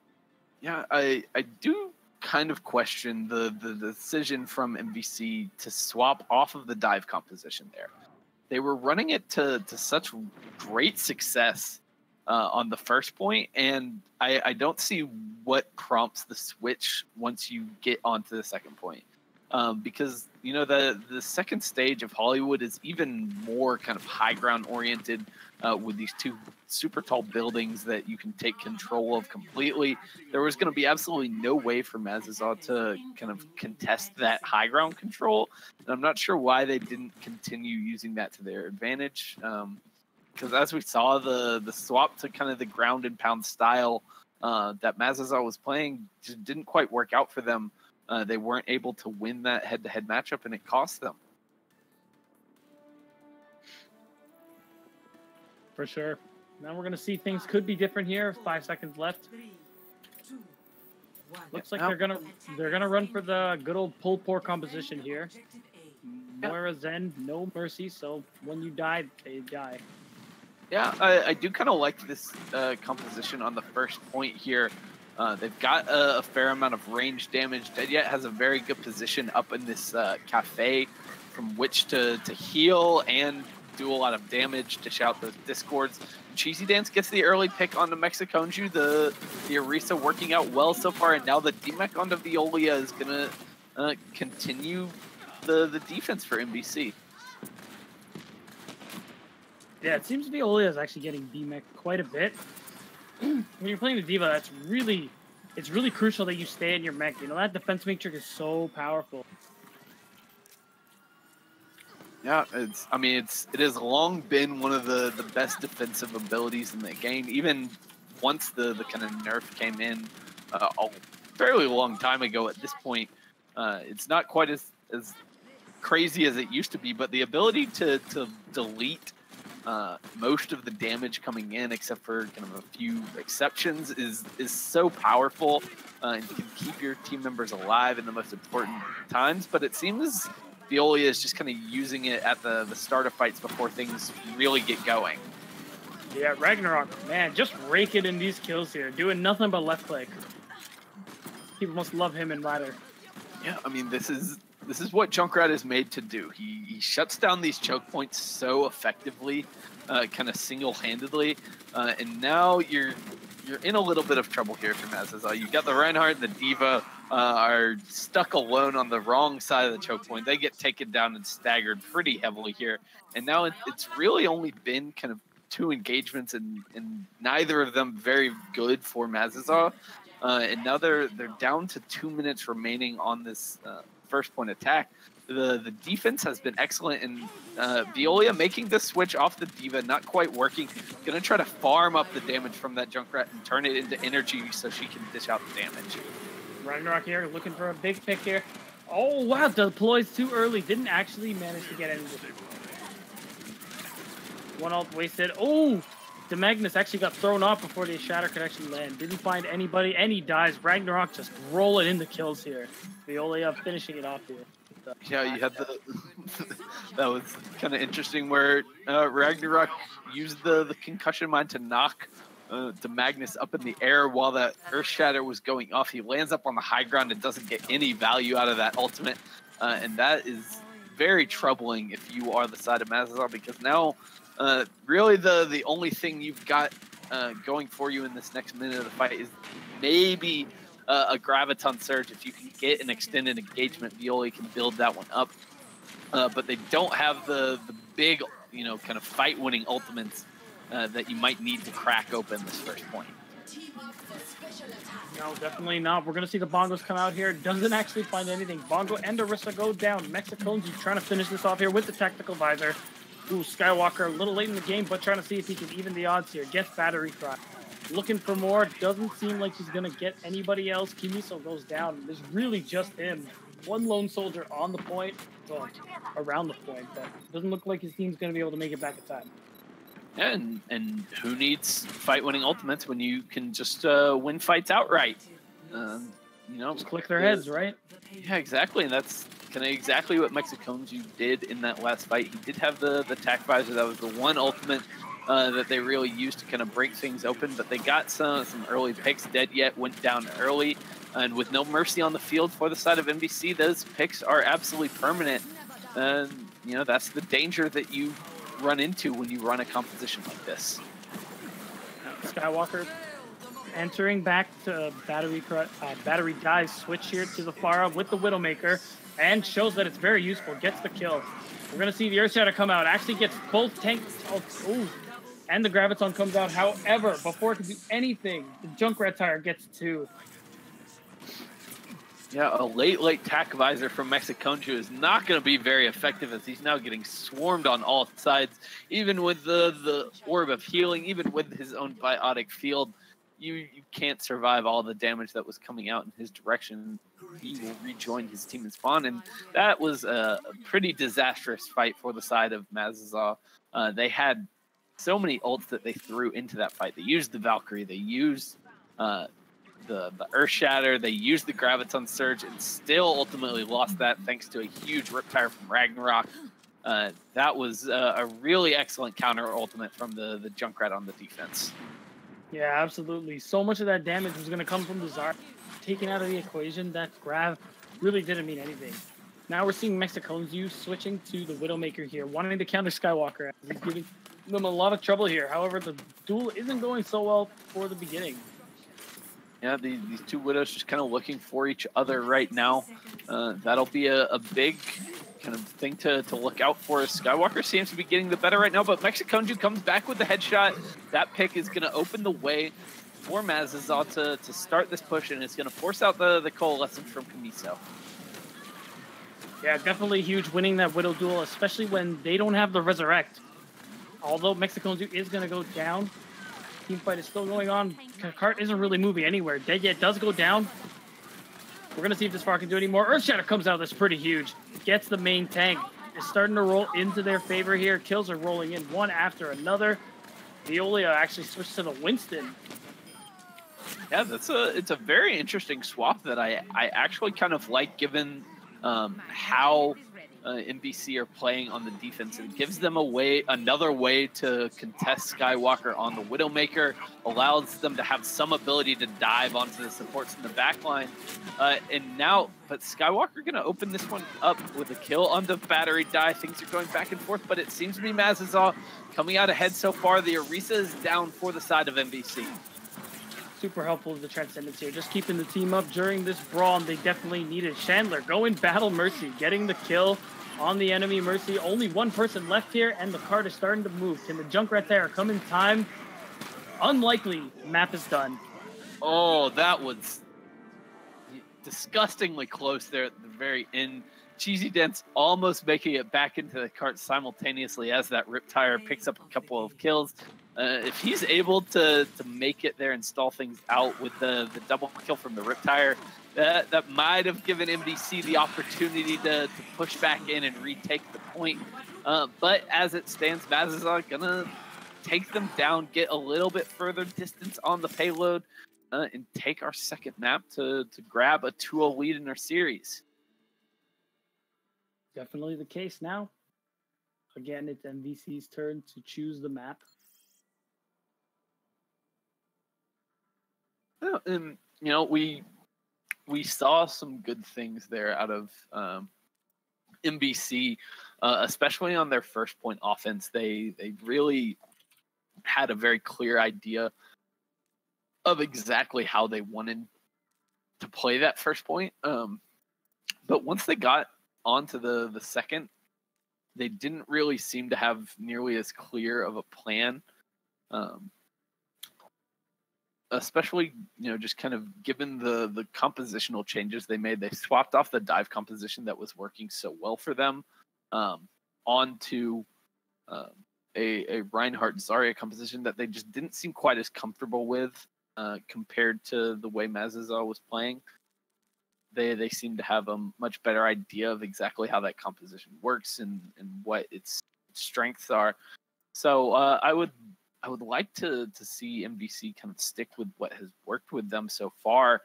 Yeah, I do kind of question the decision from MVC to swap off of the dive composition there. They were running it to such great success on the first point, and I don't see what prompts the switch once you get onto the second point. Because, you know, the second stage of Hollywood is even more kind of high ground oriented with these two super tall buildings that you can take control of completely. There was going to be absolutely no way for Mazizaw to kind of contest that high ground control. And I'm not sure why they didn't continue using that to their advantage. Because as we saw, the swap to kind of the ground and pound style that Mazizaw was playing just didn't quite work out for them. They weren't able to win that head-to-head matchup, and it cost them. For sure. Now we're going to see things could be different here. 5 seconds left. Looks like they're gonna run for the good old pull poor composition here. Moira Zen, no mercy. So when you die, they die. Yeah, I do kind of like this composition on the first point here. They've got a fair amount of range damage. Deadyet has a very good position up in this cafe from which to heal and do a lot of damage, dish out those discords. Cheesy Dance gets the early pick onto Mexiconju. The Orisa working out well so far, and now the DMEC onto Veolia is going to continue the defense for MVC. Yeah, it seems Veolia is actually getting DMEC quite a bit. When you're playing the Diva, it's really crucial that you stay in your mech. You know, that defense matrix is so powerful. Yeah, it has long been one of the best defensive abilities in the game. Even once the kind of nerf came in a fairly long time ago at this point, it's not quite as crazy as it used to be, but the ability to delete most of the damage coming in, except for kind of a few exceptions, is so powerful and can keep your team members alive in the most important times. But it seems Veolia is just kind of using it at the start of fights before things really get going. Yeah, Ragnarok, man, just raking in these kills here, doing nothing but left click. People must love him in Ladder. Yeah, I mean, this is what Junkrat is made to do. He shuts down these choke points so effectively, kind of single-handedly, and now you're in a little bit of trouble here for Mazizaw. You got the Reinhardt and the Diva are stuck alone on the wrong side of the choke point. They get taken down and staggered pretty heavily here, and now it's really only been kind of two engagements, and neither of them very good for Mazizaw. And now they're down to 2 minutes remaining on this first point attack. The defense has been excellent, and Violia making the switch off the Diva, not quite working. Gonna try to farm up the damage from that Junkrat and turn it into energy so she can dish out the damage. Ragnarok here looking for a big pick here. Oh wow, deploys too early. Didn't actually manage to get any with it. One ult wasted. Oh, the Magnus actually got thrown off before the Shatter could actually land. Didn't find anybody, and he dies. Ragnarok just rolling in the kills here. Violia finishing it off here. Yeah, you had the that was kind of interesting where Ragnarok used the concussion mine to knock the Magnus up in the air while that Earth Shatter was going off. He lands up on the high ground and doesn't get any value out of that ultimate, and that is very troubling if you are the side of Mazizaw, because now really the only thing you've got going for you in this next minute of the fight is maybe a Graviton Surge. If you can get an extended engagement, Viola can build that one up. But they don't have the big, kind of fight-winning ultimates that you might need to crack open this first point. No, definitely not. We're going to see the Bongos come out here. Doesn't actually find anything. Bongo and Orisa go down. Mexicone's trying to finish this off here with the Tactical Visor. Ooh, Skywalker a little late in the game, but trying to see if he can even the odds here. Gets Battery Cry. Looking for more. Doesn't seem like he's going to get anybody else. Kimiso goes down. There's really just him. One lone soldier on the point. Well, around the point. But doesn't look like his team's going to be able to make it back in time. Yeah, and who needs fight-winning ultimates when you can just win fights outright? Just click their heads, right? Yeah, exactly. And that's kind of exactly what Mexicone's did in that last fight. He did have the Tac Visor. That was the one ultimate that they really used to kind of break things open, but they got some early picks. Dead Yet went down early, and with no mercy on the field for the side of MVC, those picks are absolutely permanent. And that's the danger that you run into when you run a composition like this. Skywalker entering back to battery dive switch here to the Pharah with the Widowmaker, and shows that it's very useful. Gets the kill. We're gonna see the Earthshatter come out. Actually gets both tanks. Oh, and the Graviton comes out. However, before it can do anything, the Junkrat Tire gets two. Yeah, a late Tac Visor from Mexiconju is not going to be very effective, as he's now getting swarmed on all sides. Even with the Orb of Healing, even with his own Biotic Field, you can't survive all the damage that was coming out in his direction. He will rejoin his team in spawn, and that was a pretty disastrous fight for the side of Mazizaw. They had so many ults that they threw into that fight. They used the Valkyrie, they used the Earth Shatter, they used the Graviton Surge, and still ultimately lost that thanks to a huge Riptire from Ragnarok. That was a really excellent counter ultimate from the Junkrat on the defense. Yeah, absolutely. So much of that damage was going to come from the Zar. Taken out of the equation, that grab really didn't mean anything. Now we're seeing Mexicone's switching to the Widowmaker here, wanting to counter Skywalker. He's giving them a lot of trouble here. However, the duel isn't going so well for the beginning. Yeah, these two Widows just kind of looking for each other right now. That'll be a big kind of thing to look out for. Skywalker seems to be getting the better right now, but Mexiconju comes back with the headshot. That pick is going to open the way for Mazizaw to start this push, and it's going to force out the coalescence from Kimiso. Yeah, definitely huge winning that Widow duel, especially when they don't have the Resurrect. Although Mexiconju is going to go down, team fight is still going on. Cart isn't really moving anywhere. Dead Yet does go down. We're going to see if this far can do any more. Earthshatter comes out. That's pretty huge. Gets the main tank. It's starting to roll into their favor here. Kills are rolling in one after another. Violia actually switched to the Winston. Yeah, it's a very interesting swap that I actually kind of like, given how MVC are playing on the defense. It gives them another way to contest Skywalker on the Widowmaker, allows them to have some ability to dive onto the supports in the backline. And now, but Skywalker going to open this one up with a kill on the battery die. Things are going back and forth, but it seems to be Mazizaw coming out ahead so far. The Orisa is down for the side of MVC. Super helpful with the Transcendence here. Just keeping the team up during this brawl, and they definitely needed. Chandler going battle Mercy, getting the kill on the enemy Mercy. Only one person left here, and the card is starting to move. Can the Junkrat there come in time? Unlikely. Map is done. Oh, that was disgustingly close there at the very end. Cheesy Dent's almost making it back into the cart simultaneously as that Riptire picks up a couple of kills. If he's able to make it there and stall things out with the double kill from the Riptire, that might have given MVC the opportunity to push back in and retake the point. But as it stands, Mazizaw gonna take them down, get a little bit further distance on the payload, and take our second map to grab a 2-0 lead in our series. Definitely the case now. Again, it's MVC's turn to choose the map. And, you know, we saw some good things there out of MVC, especially on their first point offense. They really had a very clear idea of exactly how they wanted to play that first point. But once they got onto the second, they didn't really seem to have nearly as clear of a plan. Especially, you know, just kind of given the compositional changes they made. They swapped off the dive composition that was working so well for them onto a Reinhardt Zarya composition that they just didn't seem quite as comfortable with compared to the way Mazizaw was playing. They seem to have a much better idea of exactly how that composition works and what its strengths are. So I would like to see MVC kind of stick with what has worked with them so far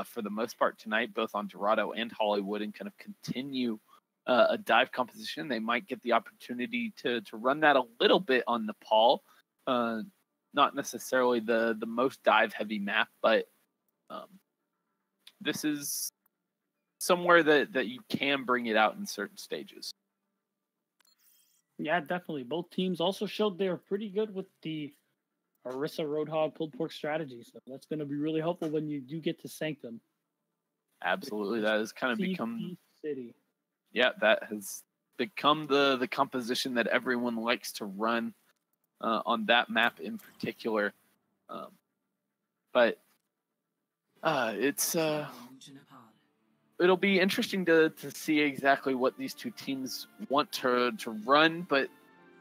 for the most part tonight, both on Dorado and Hollywood, and kind of continue a dive composition. They might get the opportunity to run that a little bit on Nepal. Not necessarily the most dive heavy map, but this is somewhere that you can bring it out in certain stages. Yeah, definitely. Both teams also showed they were pretty good with the Orisa Roadhog pulled pork strategy. So that's going to be really helpful when you do get to Sanctum. Absolutely. That has kind of become City. Yeah, that has become the composition that everyone likes to run on that map in particular. But it's it'll be interesting to see exactly what these two teams want to run, but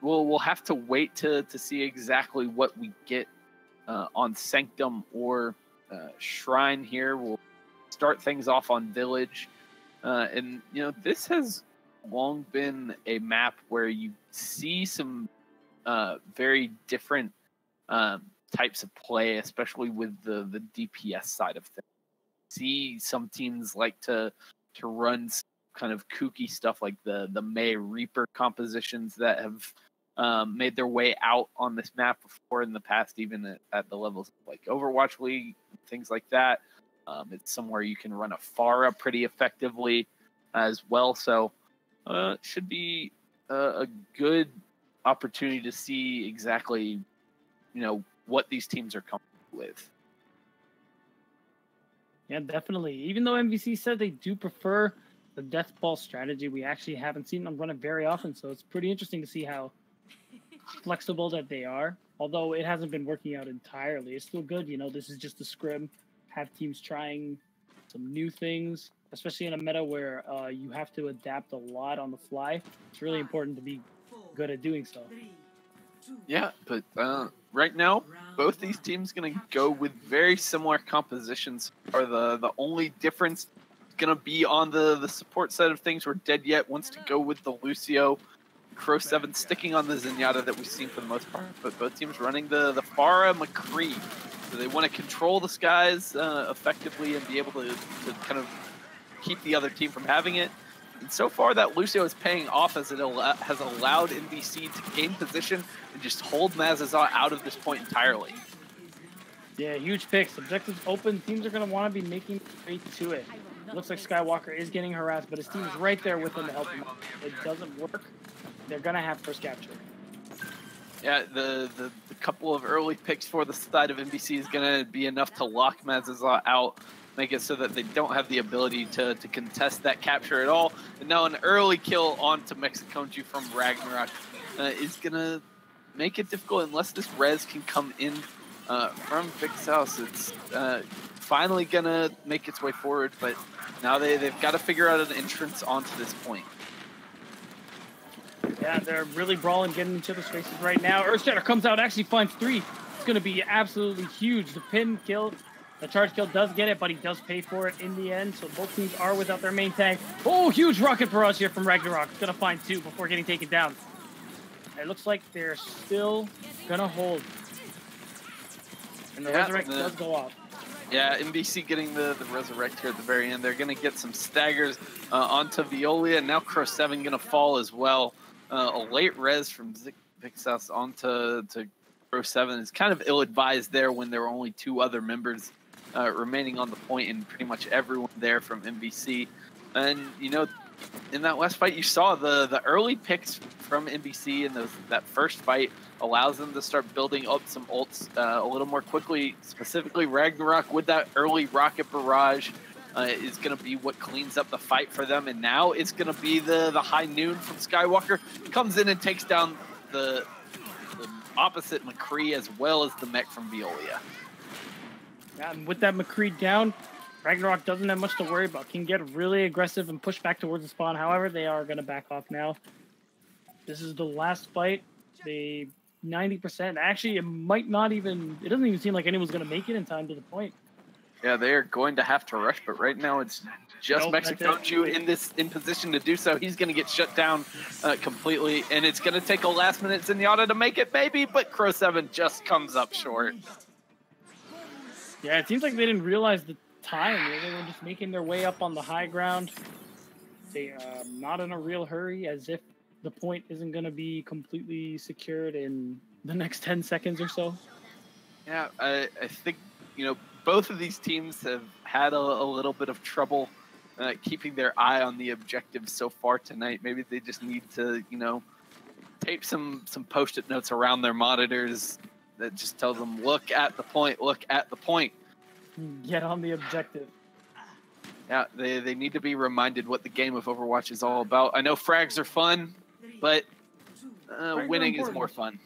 we'll have to wait to see exactly what we get on Sanctum or Shrine here. We'll start things off on Village. And, you know, this has long been a map where you see some very different types of play, especially with the DPS side of things. See some teams like to run kind of kooky stuff like the May Reaper compositions that have made their way out on this map before in the past, even at the levels of like Overwatch League, things like that. It's somewhere you can run a Pharah pretty effectively as well. So it should be a good opportunity to see exactly, you know, what these teams are comfortable with. Yeah, definitely. Even though MVC said they do prefer the death ball strategy, we actually haven't seen them run it very often. So it's pretty interesting to see how flexible that they are. Although it hasn't been working out entirely, it's still good. You know, this is just a scrim. Have teams trying some new things, especially in a meta where you have to adapt a lot on the fly. It's really important to be good at doing so. Yeah, but right now, both these teams going to go with very similar compositions. Are the only difference going to be on the support side of things, where Dead Yet wants to go with the Lucio, Crow 7 sticking on the Zenyatta that we've seen for the most part, but both teams running the Pharah McCree. So they want to control the skies effectively and be able to kind of keep the other team from having it. And so far, that Lucio is paying off as it has allowed MVC to gain position and just hold Mazizaw out of this point entirely. Yeah, huge picks. Objectives open. Teams are going to want to be making way to it. Looks like SkyWalker is getting harassed, but his team is right there with him to help him out. It doesn't work. They're going to have first capture. Yeah, the couple of early picks for the side of MVC is going to be enough to lock Mazizaw out, make it so that they don't have the ability to contest that capture at all. And now an early kill onto Mexiconju from Ragnarok is going to make it difficult unless this res can come in from Vflight. It's finally going to make its way forward, but now they've got to figure out an entrance onto this point. Yeah, they're really brawling, getting each other's faces right now. Earthshatter comes out, actually finds 3. It's going to be absolutely huge. The pin kill, the charge kill does get it, but he does pay for it in the end. So both teams are without their main tank. Oh, huge rocket barrage here from Ragnarok. It's going to find 2 before getting taken down. It looks like they're still going to hold. And the Resurrect does go off. Yeah, MVC getting the Resurrect here at the very end. They're going to get some staggers onto Veolia. Now Crow 7 going to fall as well. A late res from Vflight onto Crow 7 is kind of ill-advised there when there were only 2 other members remaining on the point and pretty much everyone there from MVC. And, you know, in that last fight, you saw the early picks from MVC in that first fight allows them to start building up some ults a little more quickly. Specifically, Ragnarok with that early rocket barrage is going to be what cleans up the fight for them. And now it's going to be the high noon from Skywalker. Comes in and takes down the opposite McCree as well as the mech from Veolia. Yeah, and with that McCree down, Ragnarok doesn't have much to worry about. Can get really aggressive and push back towards the spawn. However, they are going to back off now. This is the last fight. They 90%. Actually, it might not even... It doesn't even seem like anyone's going to make it in time to the point. Yeah, they are going to have to rush, but right now it's just Mexiconju in position to do so. He's going to get shut down completely, and it's going to take a last-minute Zenyatta to make it, maybe, but Crow 7 just comes up short. Yeah, it seems like they didn't realize the time. They were just making their way up on the high ground. They not in a real hurry, as if the point isn't going to be completely secured in the next 10 seconds or so. Yeah, I think, you know, both of these teams have had a little bit of trouble keeping their eye on the objective so far tonight. Maybe they just need to, you know, tape some Post-it notes around their monitors that just tell them, look at the point, look at the point. Get on the objective. Yeah, they need to be reminded what the game of Overwatch is all about. I know frags are fun, but winning is more fun.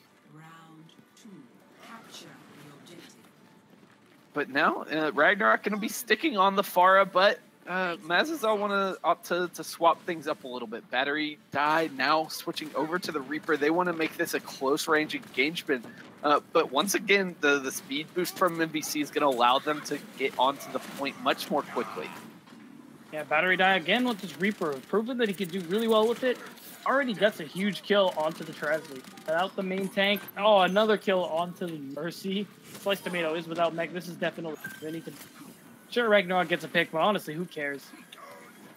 But now Ragnarok going to be sticking on the Pharah, but Mazizaw want to opt to swap things up a little bit. Battery died, now switching over to the Reaper. They want to make this a close-range engagement. But once again, the speed boost from MVC is going to allow them to get onto the point much more quickly. Yeah, Battery die again with this Reaper. Proven that he can do really well with it. Already gets a huge kill onto the Tresley. Without the main tank. Oh, another kill onto the Mercy. Sliced Tomato is without mech. This is definitely... Sure, Ragnarok gets a pick, but honestly, who cares?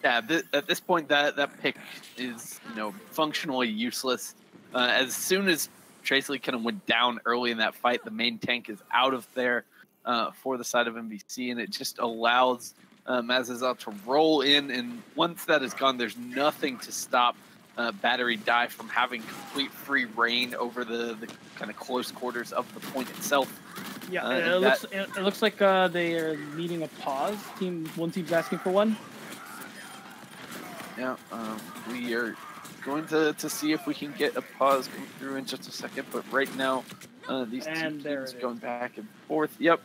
Yeah, at this point, that pick is, you know, functionally useless. As soon as Tresley kind of went down early in that fight, the main tank is out of there for the side of MVC, and it just allows Mazizaw to roll in, and once that is gone, there's nothing to stop Battery die from having complete free reign over the kind of close quarters of the point itself. Yeah, it looks like they are needing a pause. One team's asking for one. Yeah, we are going to see if we can get a pause come through in just a second, but right now these two teams going back and forth. Yep,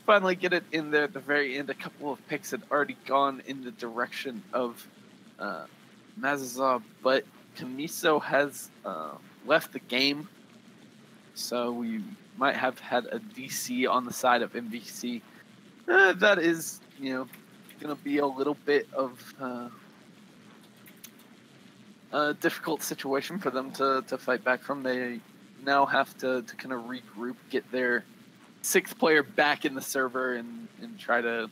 finally get it in there at the very end. A couple of picks had already gone in the direction of Mazizaw, but Kamiso has left the game, so we might have had a DC on the side of MVC. That is, you know, going to be a little bit of a difficult situation for them to fight back from. They now have to kind of regroup, get their 6th player back in the server, and try to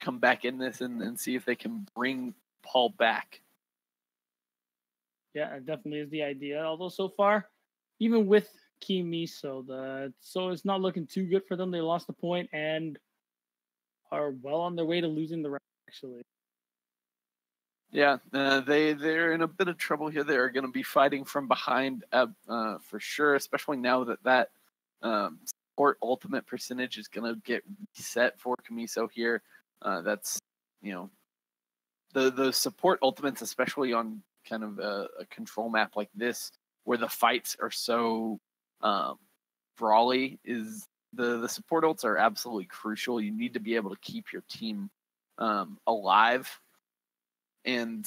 come back in this and see if they can bring Paul back. Yeah, it definitely is the idea. Although so far, even with Kamiso, so it's not looking too good for them. They lost the point and are well on their way to losing the round, actually. Yeah, they're in a bit of trouble here. They're going to be fighting from behind for sure, especially now that support ultimate percentage is going to get reset for Kamiso here. That's, the support ultimates, especially on kind of a control map like this, where the fights are so brawly, is the support ults are absolutely crucial. You need to be able to keep your team alive. And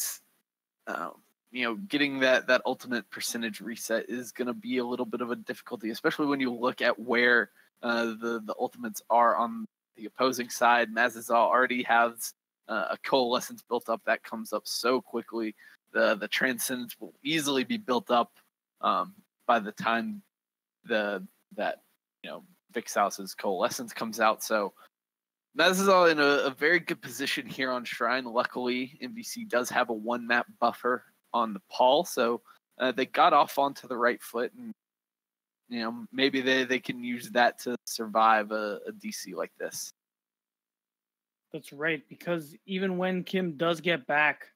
getting that ultimate percentage reset is going to be a little bit of a difficulty, especially when you look at where the ultimates are on the opposing side. Mazizaw already has a coalescence built up that comes up so quickly. The transcendence will easily be built up by the time Vixhouse's coalescence comes out. So Mazizaw in a very good position here on Shrine. Luckily, MVC does have a one-map buffer on the Paul, so they got off onto the right foot, and maybe they can use that to survive a DC like this. That's right, because even when Kim does get back,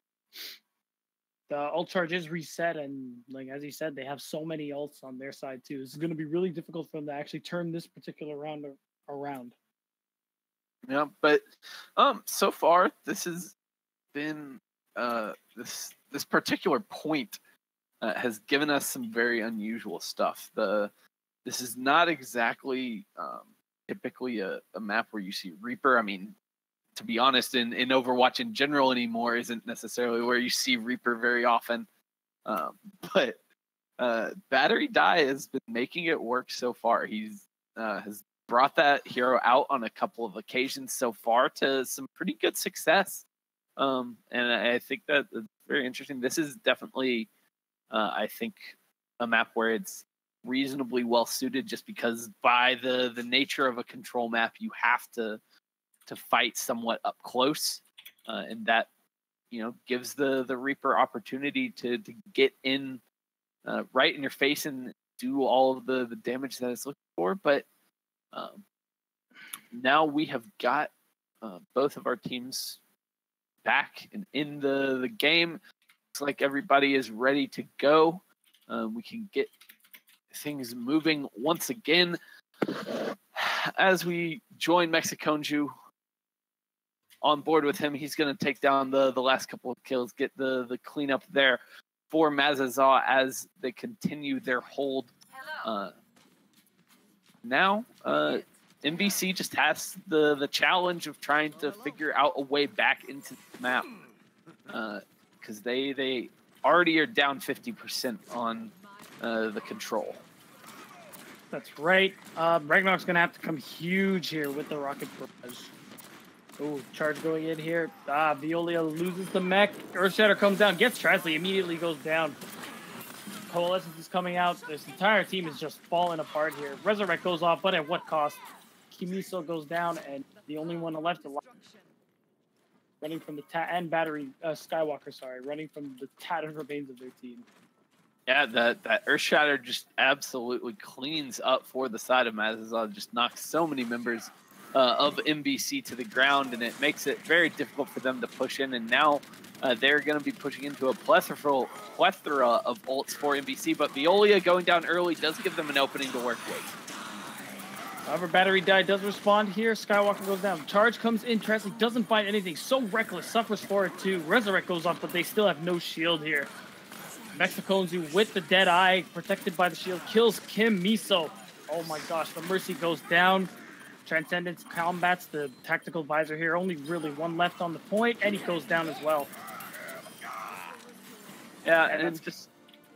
the ult charge is reset, and like as you said, they have so many ults on their side too. It's going to be really difficult for them to actually turn this particular round around. Yeah, but so far this has been this particular point has given us some very unusual stuff. This is not exactly typically a map where you see Reaper. I mean, to be honest, in Overwatch in general anymore isn't necessarily where you see Reaper very often. But Battery Die has been making it work so far. He's has brought that hero out on a couple of occasions so far to some pretty good success. And I think that it's very interesting. This is definitely, I think, a map where it's reasonably well suited, just because by the nature of a control map, you have to fight somewhat up close, and that gives the Reaper opportunity to get in right in your face and do all of the damage that it's looking for. But now we have got both of our teams back and in the game. Looks like everybody is ready to go. We can get things moving once again as we join Mexiconju on board with him. He's going to take down the last couple of kills, get the cleanup there for Mazizaw as they continue their hold. Now, MVC just has the challenge of trying to figure out a way back into the map, because they already are down 50% on the control. That's right. Ragnarok's going to have to come huge here with the rocket barrage. Oh, charge going in here. Violia loses the mech. Earthshatter comes down, gets Trasley, immediately goes down. Coalescence is coming out. This entire team is just falling apart here. Resurrect goes off, but at what cost? Kimiso goes down, and the only one left alive, running from the Skywalker, running from the tattered remains of their team. Yeah, that Earthshatter just absolutely cleans up for the side of Mazizaw, just knocks so many members of MVC to the ground, and it makes it very difficult for them to push in. And now they're going to be pushing into a plethora of ults for MVC, but Violia going down early does give them an opening to work with. However, Battery Die does respond here. Skywalker goes down. Charge comes in. Trasley doesn't find anything. So reckless. Suffers for it too. Resurrect goes off, but they still have no shield here. Mexiconzu with the dead eye, protected by the shield, kills Kim Miso. Oh my gosh, the Mercy goes down. Transcendence combats the tactical visor here. Only really one left on the point, and he goes down as well. Yeah, and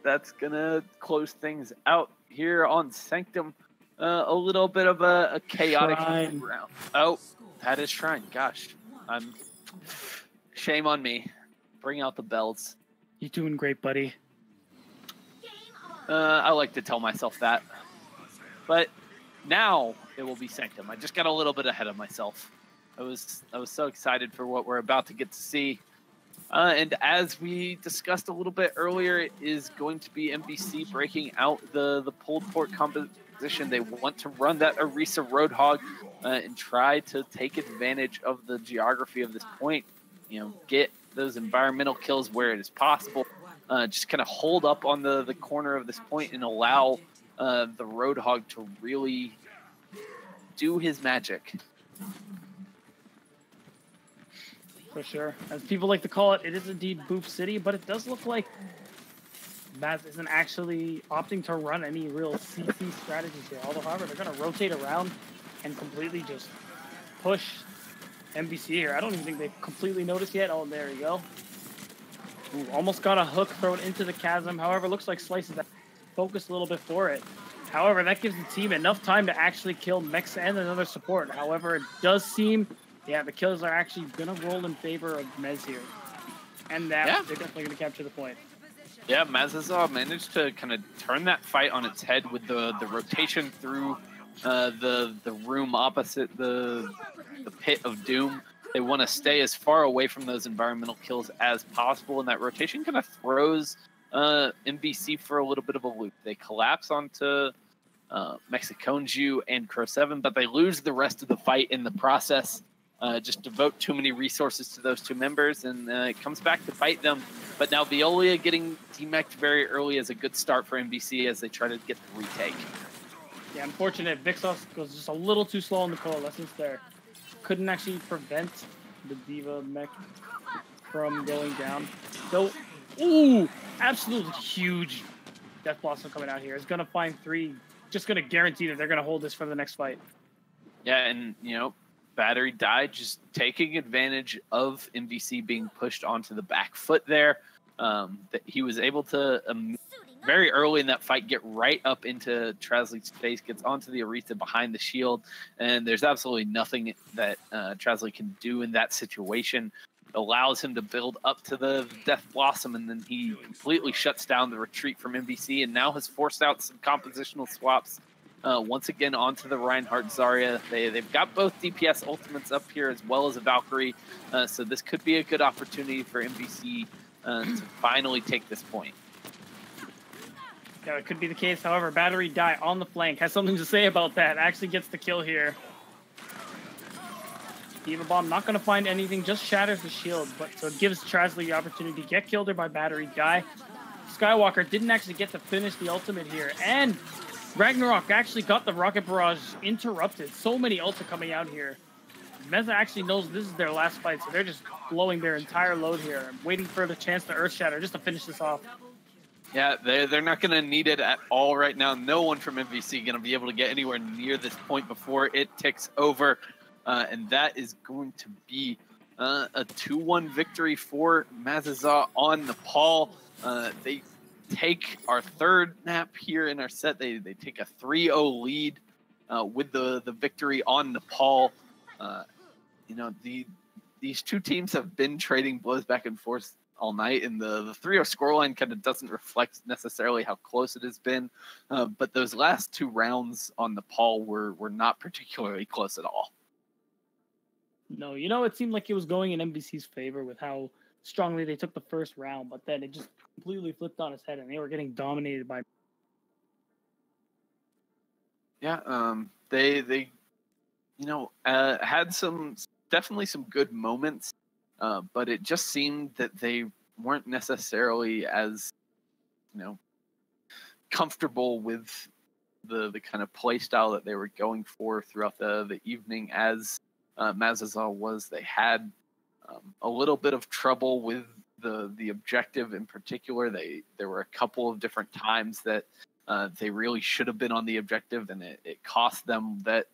that's gonna close things out here on Sanctum. A little bit of a chaotic round. Oh, that is Shrine. Gosh, shame on me. Bring out the bells. You're doing great, buddy. I like to tell myself that. But now it will be Sanctum. I just got a little bit ahead of myself. I was so excited for what we're about to get to see. And as we discussed a little bit earlier, it is going to be MVC breaking out the pulled port composition. They want to run that Orisa Roadhog and try to take advantage of the geography of this point. Get those environmental kills where it is possible. Just kind of hold up on the corner of this point and allow the Roadhog to really do his magic. For sure. As people like to call it, it is indeed Boof City, but it does look like Maz isn't actually opting to run any real CC strategies here. Although, however, they're going to rotate around and completely just push MVC here. I don't even think they've completely noticed yet. Oh, there you go. Ooh, almost got a hook thrown into the chasm. However, looks like Slice is focused a little bit for it. However, that gives the team enough time to actually kill Mex and another support. However, it does seem, yeah, the kills are actually going to roll in favor of Mez here. And that they're definitely going to capture the point. Yeah, Mazizaw managed to kind of turn that fight on its head with the rotation through the room opposite the pit of doom. They want to stay as far away from those environmental kills as possible, and that rotation kind of throws MVC for a little bit of a loop. They collapse onto Mexiconju and Crow 7, but they lose the rest of the fight in the process. Just devote too many resources to those two members, and it comes back to bite them. But now Veolia getting demeched very early is a good start for MVC as they try to get the retake. Yeah, unfortunate. Vixos was just a little too slow in the coalescence there. Couldn't actually prevent the Diva mech from going down. So, ooh, absolutely huge Death Blossom coming out here. It's going to find 3. Just going to guarantee that they're going to hold this for the next fight. Yeah, and, you know, Battery died just taking advantage of MVC being pushed onto the back foot there. That he was able to very early in that fight get right up into Trasley's face, gets onto the Aretha behind the shield, and there's absolutely nothing that Trasley can do in that situation. Allows him to build up to the Death Blossom, and then he completely shuts down the retreat from MVC and now has forced out some compositional swaps once again onto the Reinhardt Zarya. They've got both DPS ultimates up here as well as a Valkyrie, so this could be a good opportunity for MVC to finally take this point. Yeah, it could be the case. However, Battery Die on the flank has something to say about that. Actually gets the kill here. Diva Bomb not going to find anything, just shatters the shield, but so it gives Trasley the opportunity to get killed there by Battery Die. Skywalker didn't actually get to finish the ultimate here, and Ragnarok actually got the rocket barrage interrupted. So many ults coming out here. Meza actually knows this is their last fight, so they're just blowing their entire load here, waiting for the chance to Earth Shatter just to finish this off. Yeah, they're not going to need it at all right now. No one from MVC going to be able to get anywhere near this point before it ticks over, and that is going to be a 2-1 victory for Mazizaw on Nepal. They take our third map here in our set. They take a 3-0 lead with the victory on Nepal. You know, these two teams have been trading blows back and forth all night, and the 3-0 scoreline kind of doesn't reflect necessarily how close it has been. But those last 2 rounds on Nepal were not particularly close at all. No, you know, it seemed like it was going in MVC's favor with how strongly they took the first round, but then it just completely flipped on its head, and they were getting dominated by. Yeah, they you know had definitely some good moments, but it just seemed that they weren't necessarily as, you know, comfortable with the kind of play style that they were going for throughout the evening as Mazizaw was. They had a little bit of trouble with the objective in particular. There were a couple of different times that they really should have been on the objective, and it cost them that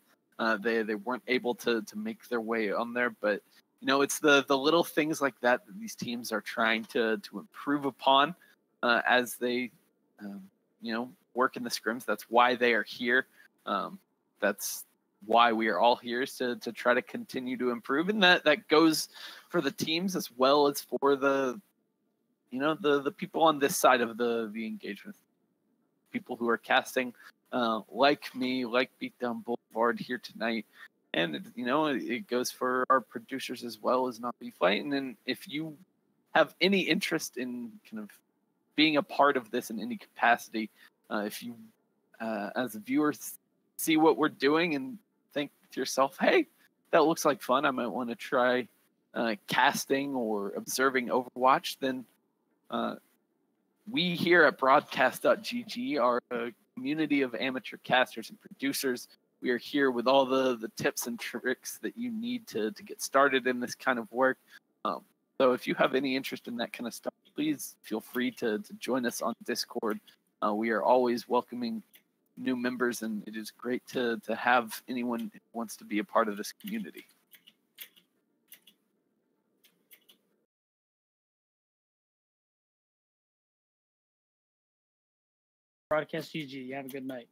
they weren't able to make their way on there. But you know, it's the little things like that that these teams are trying to improve upon as they you know, work in the scrims. That's why they are here. That's why we are all here, is to try to continue to improve, and that goes for the teams as well as for the, you know, the people on this side of the engagement, people who are casting like me, like BeatDownBlvd here tonight. And you know, it goes for our producers as well as not Vflight. And then if you have any interest in kind of being a part of this in any capacity, if you as a viewer see what we're doing and think to yourself, hey, that looks like fun, I might want to try casting or observing Overwatch, then we here at Broadcast.gg are a community of amateur casters and producers. We are here with all the tips and tricks that you need to get started in this kind of work. So if you have any interest in that kind of stuff, please feel free to join us on Discord. We are always welcoming new members, and it is great to have anyone who wants to be a part of this community. Broadcast.gg. You have a good night.